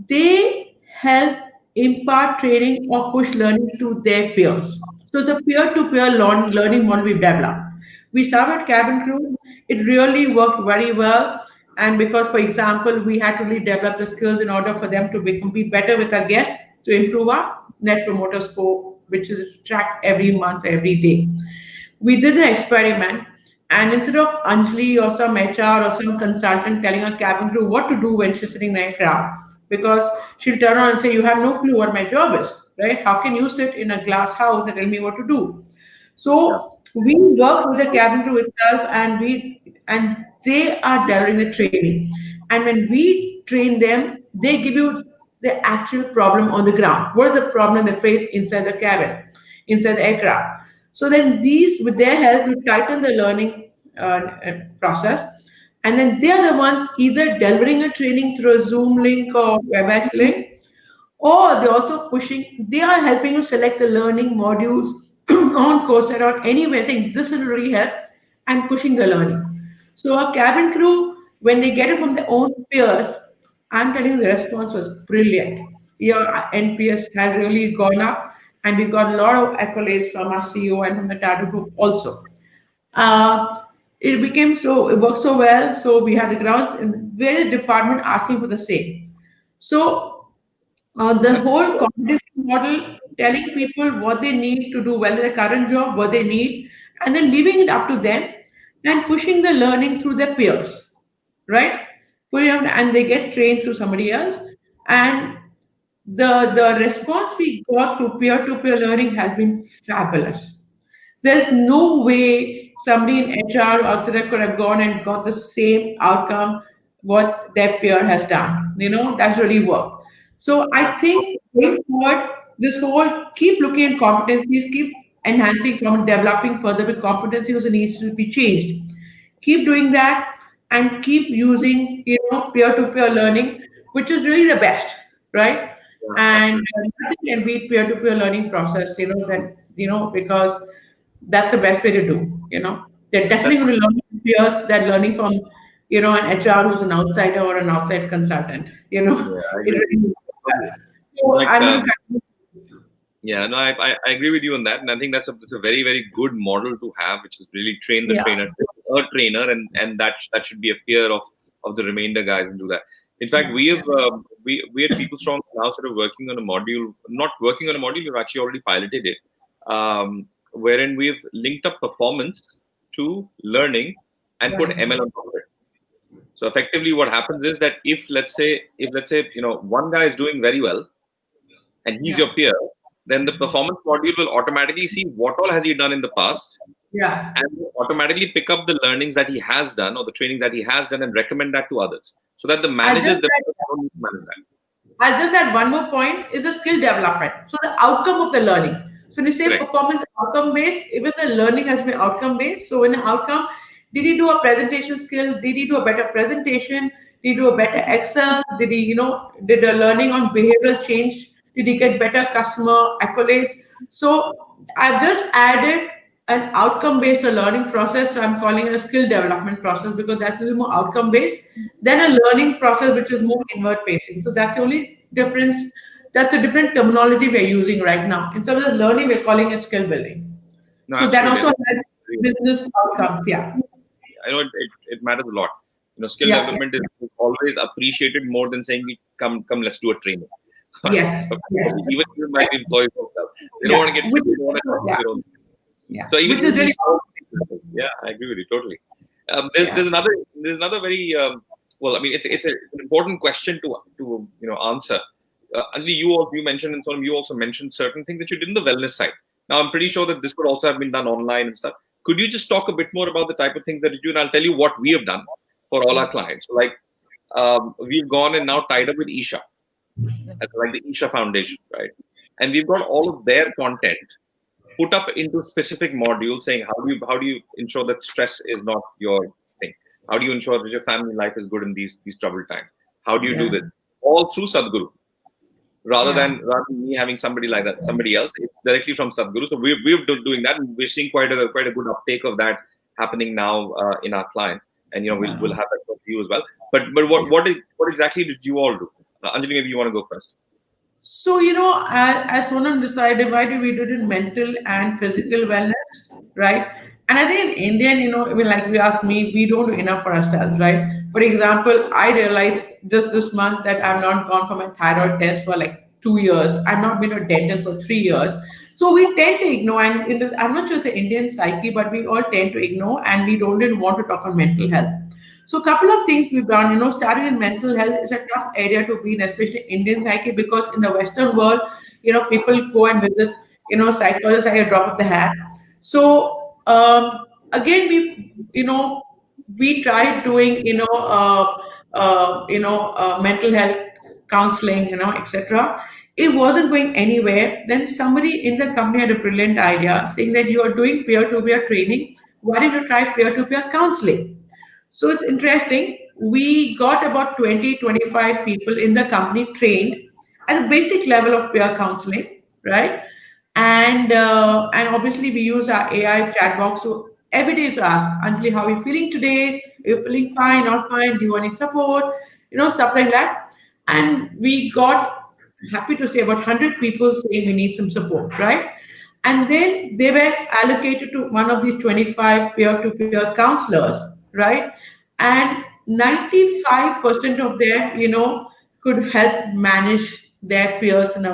they help impart training or push learning to their peers. So it's a peer-to-peer learning model we've developed. We started cabin crew. It really worked very well. And because, for example, we had to really develop the skills in order for them to be better with our guests, to improve our net promoter score, which is tracked every month, every day. We did the experiment, and instead of Anjali or some HR or some consultant telling a cabin crew what to do when she's sitting in an aircraft, because she'll turn around and say, you have no clue what my job is, right? How can you sit in a glass house and tell me what to do? Yeah. So we work with the cabin crew itself, and they are delivering the training. And when we train them, they give you the actual problem on the ground. What is the problem they face inside the cabin, inside the aircraft? So then these, with their help, we tighten the learning process, and then they are the ones either delivering a training through a Zoom link or WebEx link, Or they're also pushing, they are helping you select the learning modules on Coursera or anywhere, saying this will really help and pushing the learning. So our cabin crew, when they get it from their own peers, I'm telling you the response was brilliant. Your NPS had really gone up, and we got a lot of accolades from our CEO and from the Tata group also. Uh, it worked so well. So we had the grounds in various department asking for the same. So the That's whole competency model telling people what they need to do well in their current job, what they need, and then leaving it up to them and pushing the learning through their peers, right? And they get trained through somebody else. And the response we got through peer-to-peer learning has been fabulous. There's no way somebody in HR or outside could have gone and got the same outcome what their peer has done. That's really worked. So I think going forward, this whole keep looking at competencies, keep enhancing from developing further with competency also needs to be changed. Keep doing that and keep using, peer-to-peer learning, which is really the best, right? yeah, And absolutely. nothing can beat peer-to-peer learning process, because that's the best way to do. They're definitely That's going to learn from peers that learning from, an HR who's an outsider or an outside consultant. yeah, I It agree with you. really is Totally. that. So Like, I'm going to continue. yeah, no, I agree with you on that, and I think that's a very very good model to have, which is really train the Yeah, trainer, a trainer, and that should be a peer of the remainder guys and do that. In fact, yeah, we yeah, have we at People Strong now sort of working on a module, not working on a module, we've actually already piloted it, wherein we've linked up performance to learning and put learning. ML on top of it. So effectively, what happens is that if let's say one guy is doing very well and he's Yeah, your peer, then the performance module will automatically see what all has he done in the past yeah. and will automatically pick up the learnings that he has done or the training that he has done and recommend that to others so that the I managers just themselves don't need to manage that. I'll just add one more point is the skill development. So the outcome of the learning. So when you say Correct. performance outcome based, even the learning has been outcome based. So in an outcome, did he do a presentation skill? Did he do a better presentation? Did he do a better Excel? Did the learning on behavioral change? Did he get better customer accolades? So I've just added an outcome based learning process. So I'm calling it a skill development process because that's a little more outcome based than a learning process which is more inward facing. So that's the only difference. That's a different terminology we're using right now. Instead of learning, we're calling it skill building. No, So that absolutely. I also think has business outcomes. Yeah. I know it matters a lot. Skill Yeah. Yeah. development is always appreciated more than saying, come, let's do a training. Yes. Yes. Even by the employees themselves, they don't want to Yeah. get Which trained, is they want to also, do yeah. their own. Yeah. So Which is even really these small things, yeah, I agree with you totally. There's yeah. there's another very well, I mean, it's an important question to answer. Anjali, you mentioned, and Sonam, you also mentioned certain things that you did in the wellness side. Now, I'm pretty sure that this could also have been done online and stuff. Could you just talk a bit more about the type of things that you do? And I'll tell you what we have done for all our clients. So, like, we've gone and now tied up with Isha, like the Isha Foundation, right? And we've got all of their content put up into specific modules saying how do you ensure that stress is not your thing? How do you ensure that your family life is good in these troubled times? How do you do Yeah. this? All through Sadhguru, rather Yeah. than me having somebody like that, somebody else. It's directly from Sadhguru. So we're doing that, and we're seeing quite a good uptake of that happening now in our clients. And we'll Wow. have that for you as well. But what exactly did you all do? Anjali, maybe you want to go first. So, as Sonam decided, why do we do it in mental and physical wellness, right? And I think in Indian, I mean, like we asked me, we don't do enough for ourselves, right? For example, I realized just this month that I've not gone for my thyroid test for like 2 years. I've not been to a dentist for 3 years. So we tend to ignore, and I'm not sure it's the Indian psyche, but we all tend to ignore, and we don't even want to talk on mental health. So a couple of things we've done, starting with mental health is a tough area to be in, especially Indian psyche, because in the Western world, people go and visit, psychologists at a drop of the hat. So again, we tried doing, mental health counseling, etc. It wasn't going anywhere. Then somebody in the company had a brilliant idea saying that you are doing peer-to-peer training. Why don't you try peer-to-peer counseling? So it's interesting. We got about 20, 25 people in the company trained, at a basic level of peer counseling, right? And obviously we use our AI chat box. So every day to ask Anjali, how are you feeling today? Are you feeling fine? Not fine? Do you want any support? Stuff like that. And we got, happy to say, about 100 people saying we need some support, right? And then they were allocated to one of these 25 peer-to-peer counselors, right? And 95% of them, could help manage their peers and,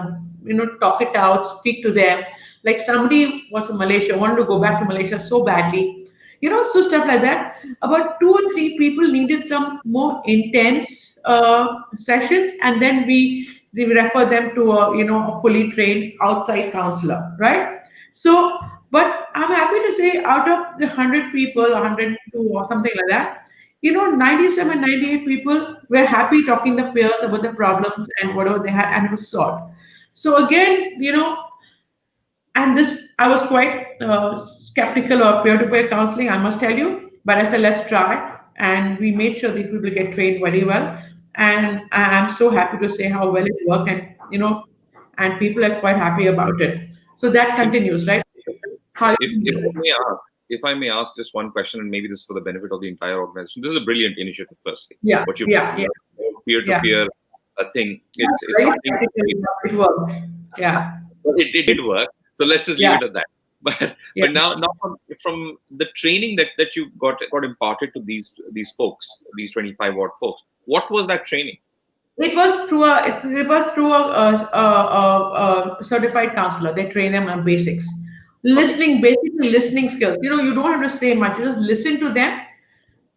talk it out, speak to them. Like somebody was from Malaysia, wanted to go back to Malaysia so badly, so stuff like that. About two or three people needed some more intense sessions, and then we refer them to a fully trained outside counselor, right? So, but I'm happy to say, out of the 100 people, 102 or something like that, 97, 98 people were happy talking to peers about the problems and whatever they had, and it was solved. So again, and this, I was quite skeptical of peer-to-peer counseling, I must tell you. But I said, let's try, and we made sure these people get trained very well. And I'm so happy to say how well it worked, and people are quite happy about it. So that If continues, right? How if I may ask, if I may ask just one question, and maybe this is for the benefit of the entire organization. This is a brilliant initiative. Firstly, yeah, what you yeah, yeah, peer to yeah. peer thing, it's Very something. skeptical, but it worked. Yeah, It did work. So let's just leave yeah, it at that. But yeah. now from the training that you got imparted to these folks, these 25 odd folks. What was that training? It was through a certified counselor. They train them on basics, Okay. listening, basically listening skills. You don't have to say much. You just listen to them,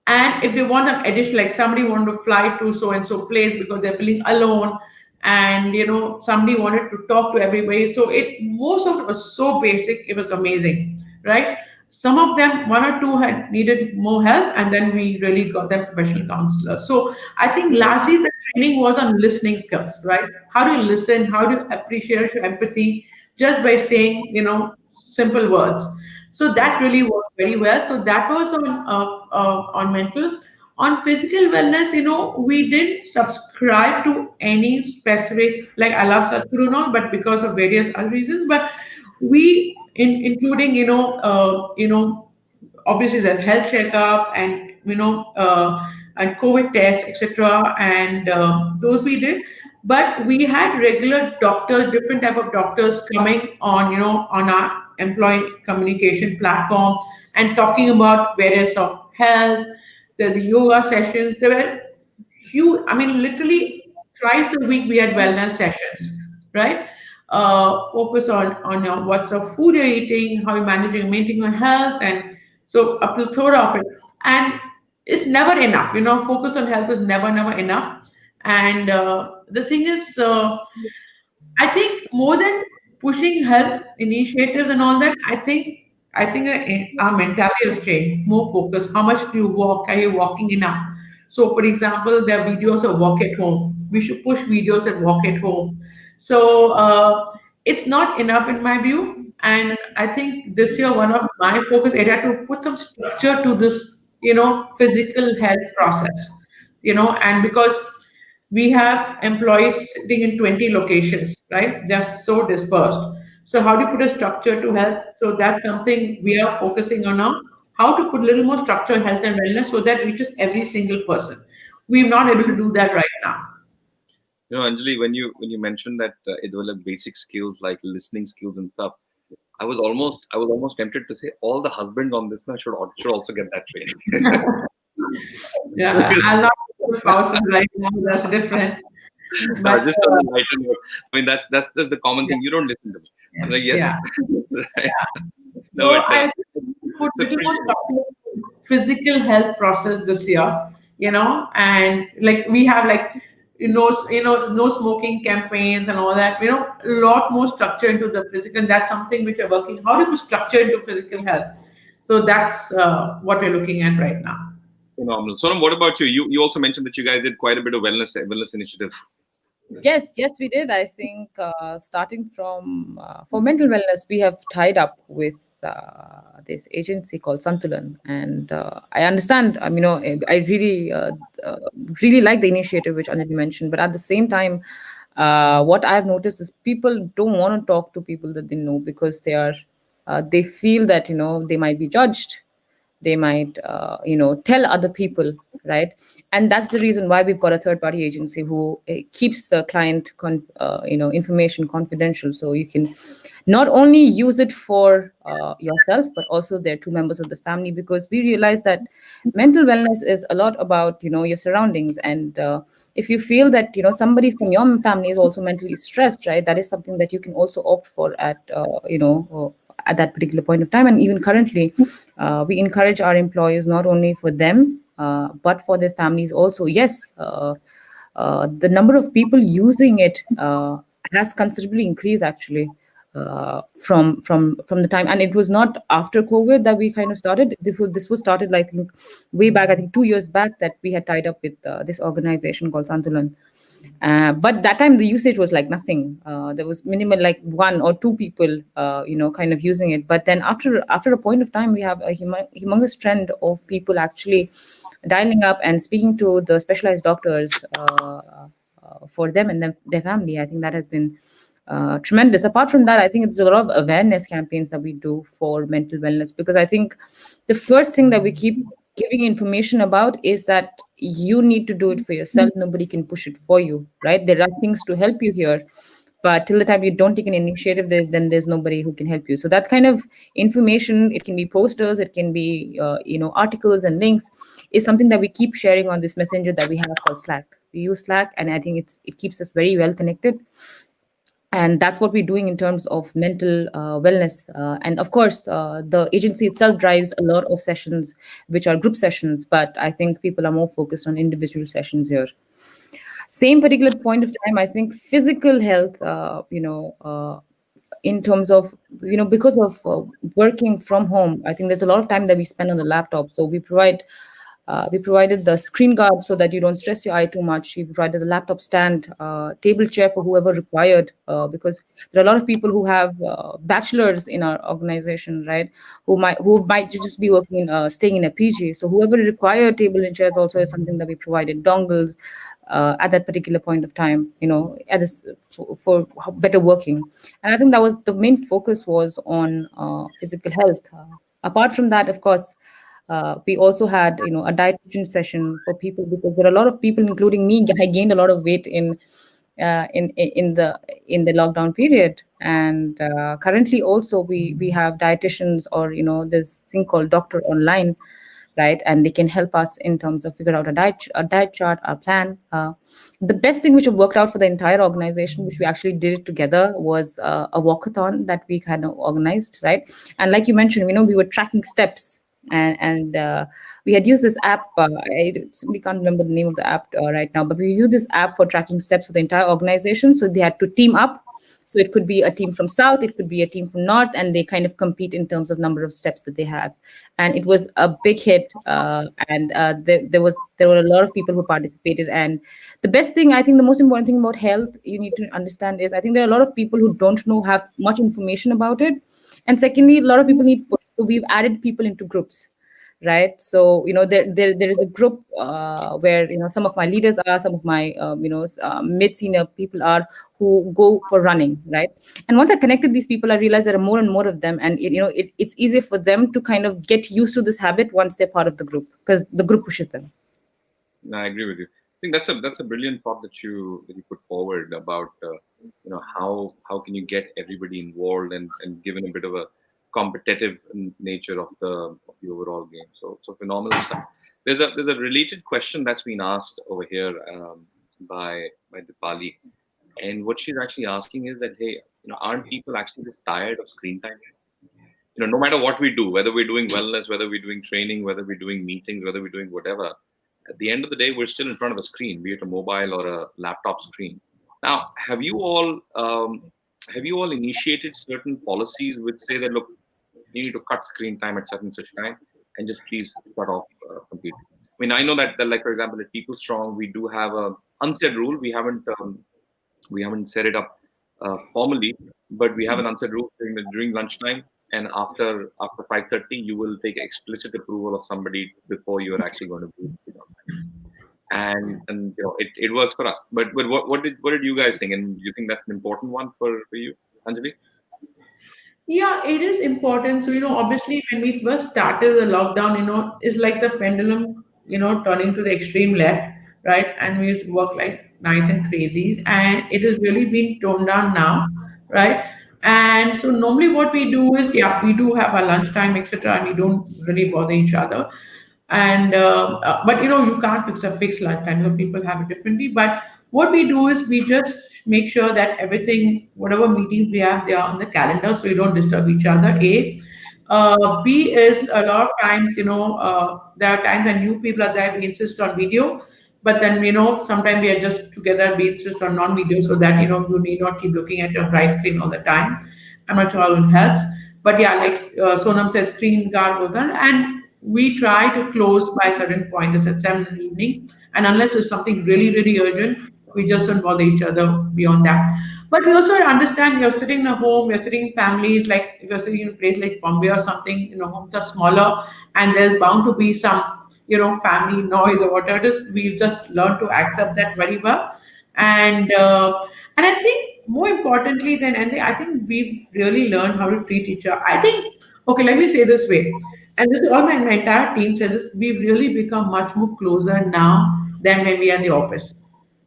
and if they want an addition, like somebody wanted to fly to so and so place because they're feeling alone, and somebody wanted to talk to everybody. So it most of it was so basic. It was amazing, right? Some of them, one or two, had needed more help, and then we really got them professional counselors. So I think largely the training was on listening skills, right? How do you listen? How do you appreciate your empathy just by saying, simple words? So that really worked very well. So that was on mental. On physical wellness, we didn't subscribe to any specific, like I love Sadhguru now, but because of various other reasons. But including obviously that health checkup, and and COVID tests, etc. And those we did, but we had regular doctors, different type of doctors coming on, on our employee communication platform and talking about various of health, the yoga sessions. There were huge, I mean, literally thrice a week we had wellness sessions, right? Focus on what sort of food you're eating, how you're managing, maintaining your health, and so a plethora of it. And it's never enough, focus on health is never enough. And the thing is, I think more than pushing health initiatives and all that, I think our mentality has changed. More focus. How much do you walk? Are you walking enough? So, for example, there are videos of walk at home. We should push videos at walk at home. So it's not enough in my view. And I think this year one of my focus area to put some structure to this, physical health process. And because we have employees sitting in 20 locations, right? They're so dispersed. So how do you put a structure to health? So that's something we are focusing on now. How to put a little more structure in health and wellness so that reaches every single person. We're not able to do that right now. Anjali, when you mentioned that it developed basic skills like listening skills and stuff, I was almost tempted to say all the husbands on this now should also get that training. Yeah, Because I'm not spouses right now. That's different. But just on a lighter note, I mean that's the common yeah, thing. You don't listen to me. I'm yeah, like, yes, yeah. right. No, So but I think we put so little more brilliant. structure to physical health process this year, and like we have like no smoking campaigns and all that, a lot more structure into the physical, and that's something which we're working. How do we structure into physical health? So that's what we're looking at right now. Phenomenal. Sonam, what about you? You also mentioned that you guys did quite a bit of wellness initiatives. Yes, yes, we did. I think starting from for mental wellness, we have tied up with this agency called Santulan, and I understand. I really, really like the initiative which Anjali mentioned, but at the same time, What I've noticed is people don't want to talk to people that they know because they feel that they might be judged, they might tell other people, right? And that's the reason why we've got a third party agency who keeps the client information confidential, so you can not only use it for yourself but also their two members of the family, because we realize that mental wellness is a lot about your surroundings. And if you feel that somebody from your family is also mentally stressed, right, that is something that you can also opt for at that particular point of time. And even currently, we encourage our employees not only for them but for their families also. Yes, the number of people using it has considerably increased actually, from the time. And it was not after COVID that we kind of started. This was started, I think, way back, I think 2 years back, that we had tied up with this organization called Santulan. But that time the usage was like nothing. There was minimal, like one or two people, kind of using it. But then after a point of time, we have a humongous trend of people actually dialing up and speaking to the specialized doctors for them and their family. I think that has been tremendous. Apart from that, I think it's a lot of awareness campaigns that we do for mental wellness, because I think the first thing that we keep giving information about is that you need to do it for yourself. Nobody can push it for you, right? There are things to help you here, but till the time you don't take an initiative, then there's nobody who can help you. So that kind of information, it can be posters, it can be articles and links, is something that we keep sharing on this messenger that we have called Slack. We use Slack, and I think it keeps us very well connected. And that's what we're doing in terms of mental wellness. And of course, the agency itself drives a lot of sessions which are group sessions, but I think people are more focused on individual sessions here. Same particular point of time, I think physical health, in terms of, because of working from home, I think there's a lot of time that we spend on the laptop. So we provided the screen guard so that you don't stress your eye too much. We provided the laptop stand, table chair for whoever required, because there are a lot of people who have bachelors in our organization, right? Who might just be working, staying in a PG. So whoever required table and chairs also is something that we provided. Dongles at that particular point of time, at this for better working. And I think that was the main focus, was on physical health. Apart from that, of course, we also had a dietitian session for people, because there are a lot of people, including me. I gained a lot of weight in the lockdown period. And currently also we have dietitians, or this thing called doctor online, right? And they can help us in terms of figure out a diet chart, our plan. The best thing which have worked out for the entire organization, which we actually did it together, was a walkathon that we kind of organized, right? And like you mentioned, we were tracking steps. And we had used this app. I simply can't remember the name of the app right now, but we used this app for tracking steps for the entire organization. So they had to team up. So it could be a team from south, it could be a team from north, and they kind of compete in terms of number of steps that they had. And it was a big hit. And there were a lot of people who participated. And the best thing, I think, the most important thing about health you need to understand is, I think there are a lot of people who don't know, have much information about it. And secondly, a lot of people need push. So we've added people into groups, right? So there is a group where some of my leaders are, some of my mid senior people are, who go for running, right? And once I connected these people, I realized there are more and more of them, and it's easier for them to kind of get used to this habit once they're part of the group, because the group pushes them. No, I agree with you. I think that's a brilliant thought that you put forward about how can you get everybody involved and given a bit of a competitive nature of the overall game. So phenomenal stuff. There's a related question that's been asked over here by Dipali, and what she's actually asking is that, hey, aren't people actually just tired of screen time? No matter what we do, whether we're doing wellness, whether we're doing training, whether we're doing meetings, whether we're doing whatever, at the end of the day, we're still in front of a screen, be it a mobile or a laptop screen. Now, have you all initiated certain policies which say that, look, you need to cut screen time at such time, and just please cut off completely? I mean, I know that, like, for example, at People Strong, we do have a unsaid rule. We haven't set it up formally, but we have an unsaid rule during lunchtime, and after 5:30, you will take explicit approval of somebody before you are actually going to do it. and it works for us. But what did you guys think? And do you think that's an important one for you, Anjali? Yeah, it is important. So, obviously, when we first started the lockdown, it's like the pendulum, turning to the extreme left, right? And we used to work like nights and crazies. And it has really been toned down now, right? And so, normally, what we do is, yeah, we do have our lunchtime, etc., and we don't really bother each other. And but you can't fix a fixed lunchtime, so people have it differently. But what we do is we just make sure that everything, whatever meetings we have, they are on the calendar, so we don't disturb each other. A B is a lot of times, there are times when new people are there, we insist on video, but then, sometimes we are just together, we insist on non-video so that, you need not keep looking at your bright screen all the time. I'm not sure how it helps. But yeah, like Sonam says, screen guard goes on, and we try to close by a certain point, it's at 7 in the evening. And unless it's something really, really urgent, we just don't bother each other beyond that. But we also understand you're sitting in a home, you're sitting in families, like if you're sitting in a place like Bombay or something, homes are smaller and there's bound to be some, family noise or whatever it is. We've just learned to accept that very well. And I think more importantly than anything, I think we've really learned how to treat each other. I think, okay, let me say this way, and this is all my entire team says this, we've really become much more closer now than when we are in the office.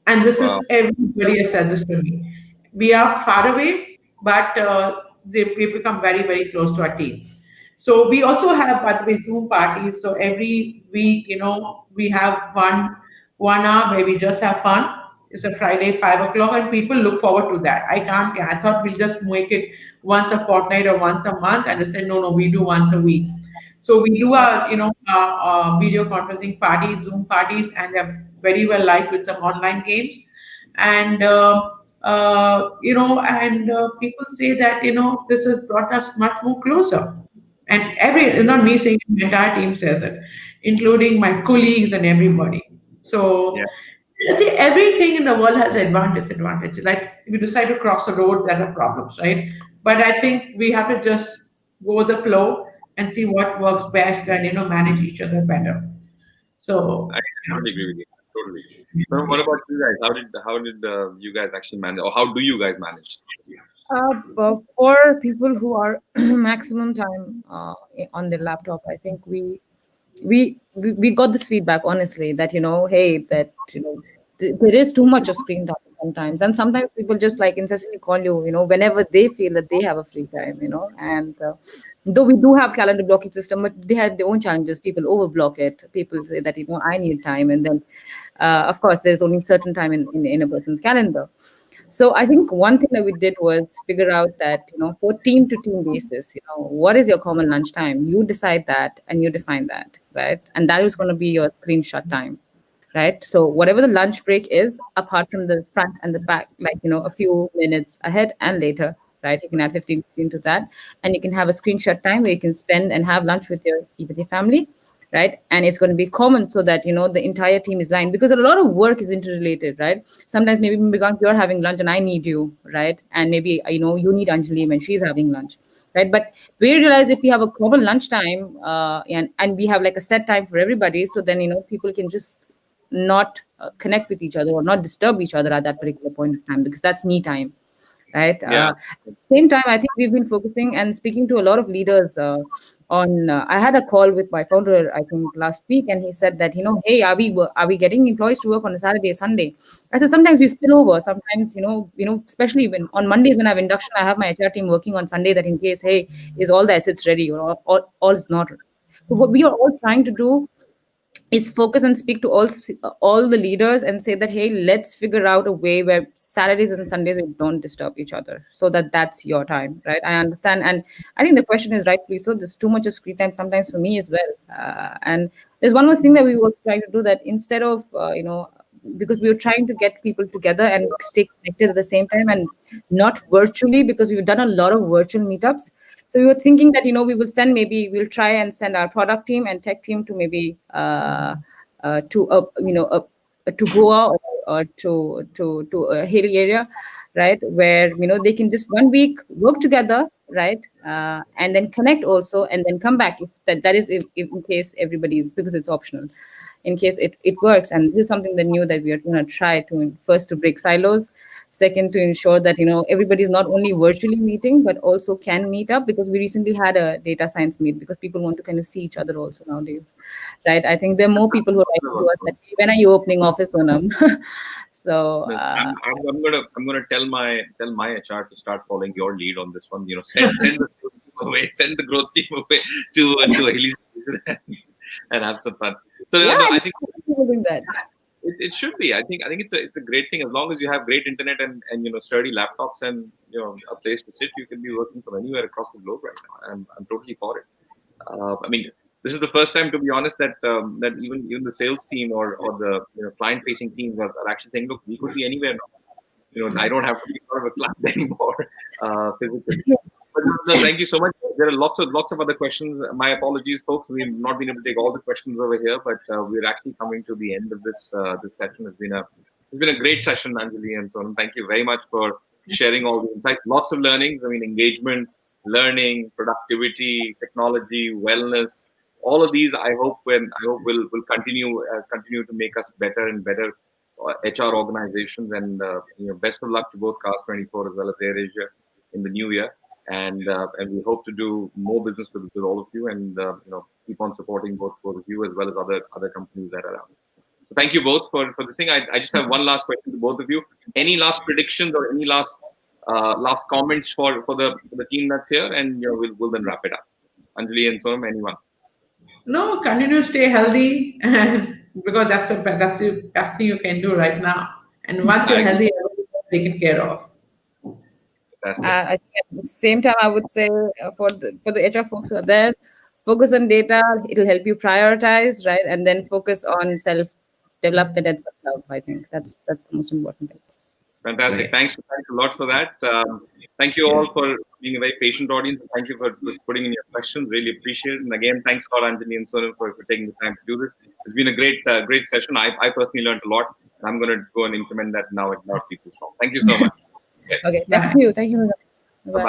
And this is Wow. everybody has said this to me. We are far away, but we become very, very close to our team. So we also have, by the way, Zoom parties. So every week, we have one hour where we just have fun. It's a Friday, 5 o'clock, and people look forward to that. I thought we'll just make it once a fortnight or once a month, and they said no, no, we do once a week. So we do Wow. our, video conferencing parties, Zoom parties, and they're very well liked with some online games. And people say that this has brought us much more closer. And not me saying it, the entire team says it, including my colleagues and everybody. Yeah. So I think everything in the world has advantage, disadvantage. Like if you decide to cross the road, there are problems, right? But I think we have to just go with the flow and see what works best and manage each other better. I So yeah. totally agree with you. Totally. So what about you guys? How did you guys actually manage, or how do you guys manage? But for people who are maximum time on their laptop, I think we got this feedback honestly that hey, that there is too much of screen time sometimes, and sometimes people just like incessantly call you whenever they feel that they have a free time, and though we do have calendar blocking system, but they have their own challenges. People overblock it. People say that I need time, and then of course there's only certain time in a person's calendar. So I think one thing that we did was figure out that, for team to team basis, what is your common lunch time? You decide that and you define that, right? And that is going to be your screenshot time, right? So whatever the lunch break is, apart from the front and the back, like, a few minutes ahead and later, right? You can add 15 to that. And you can have a screenshot time where you can spend and have lunch with your family, right? And it's going to be common so that the entire team is lined, because a lot of work is interrelated, right? Sometimes maybe because you're having lunch and I need you, right? And maybe you need Anjali when she's having lunch, right? But we realize if we have a common lunch time, and we have like a set time for everybody, so then people can just not connect with each other or not disturb each other at that particular point of time, because that's me time, right? Yeah. At the same time, I think we've been focusing and speaking to a lot of leaders on. I had a call with my founder, I think last week, and he said that hey, are we getting employees to work on a Saturday, Sunday? I said sometimes we spill over. Sometimes especially when on Mondays when I have induction, I have my HR team working on Sunday, that in case, hey, is all the assets ready, or all is not ready. So what we are all trying to do is focus and speak to all the leaders and say that hey, let's figure out a way where Saturdays and Sundays we don't disturb each other, so that that's your time, right? I understand, and I think the question is rightfully so. There's too much of screen time sometimes for me as well, and there's one more thing that we were trying to do, that instead of because we were trying to get people together and stay connected at the same time, and not virtually, because we've done a lot of virtual meetups. So we were thinking that we'll try and send our product team and tech team to maybe to to Goa, or to a hilly area, right, where they can just 1 week work together, right, and then connect also, and then come back if that is if in case everybody's, because it's optional. in case it works. And this is something that new that we are going to try to first to break silos, second to ensure that everybody's not only virtually meeting but also can meet up, because we recently had a data science meet because people want to kind of see each other also nowadays, right? I think there are more people who are writing to us that, "Hey, when are you opening office, Onam?" So No, I'm gonna tell my HR to start following your lead on this one. Send the sales team away, send the growth team away to Haley's and have some fun. So yeah, no, I I think think people doing that. it should be. I think it's a great thing as long as you have great internet and sturdy laptops and a place to sit. You can be working from anywhere across the globe right now. I'm totally for it. I mean, this is the first time, to be honest, that even the sales team or the client facing teams are actually saying, look, we could be anywhere now. I don't have to be part of a client anymore physically. But no, thank you so much. There are lots of other questions. My apologies, folks. We've not been able to take all the questions over here, but we're actually coming to the end of this session. It's been a great session, Anjali and Sonam. Thank you very much for sharing all the insights. Lots of learnings. I mean, engagement, learning, productivity, technology, wellness. All of these, I hope will continue to make us better and better HR organizations. And best of luck to both Cars24 as well as AirAsia in the new year. And we hope to do more business with all of you, and keep on supporting both of you as well as other companies that are around. So thank you both for the thing. I just have one last question to both of you. Any last predictions or any last comments for the team that's here, and we'll then wrap it up. Anjali and Sonam, anyone? No, continue to stay healthy, and because that's the best thing you can do right now. And once you're I agree. healthy, everything is taken care of. Fantastic. I think at the same time, I would say for the HR folks who are there, focus on data. It'll help you prioritize, right, and then focus on self development and self love. I think that's the most important thing. Fantastic. Great. Thanks a lot for that. Thank you Yeah. all for being a very patient audience. Thank you for putting in your questions. Really appreciate it. And again, thanks a lot, Anjali and Sonam, for taking the time to do this. It's been a great session. I personally learned a lot. And I'm going to go and implement that now at a lot of people's home. Thank you so much. Okay. Okay, thank Bye. you, thank you. Bye Bye. bye.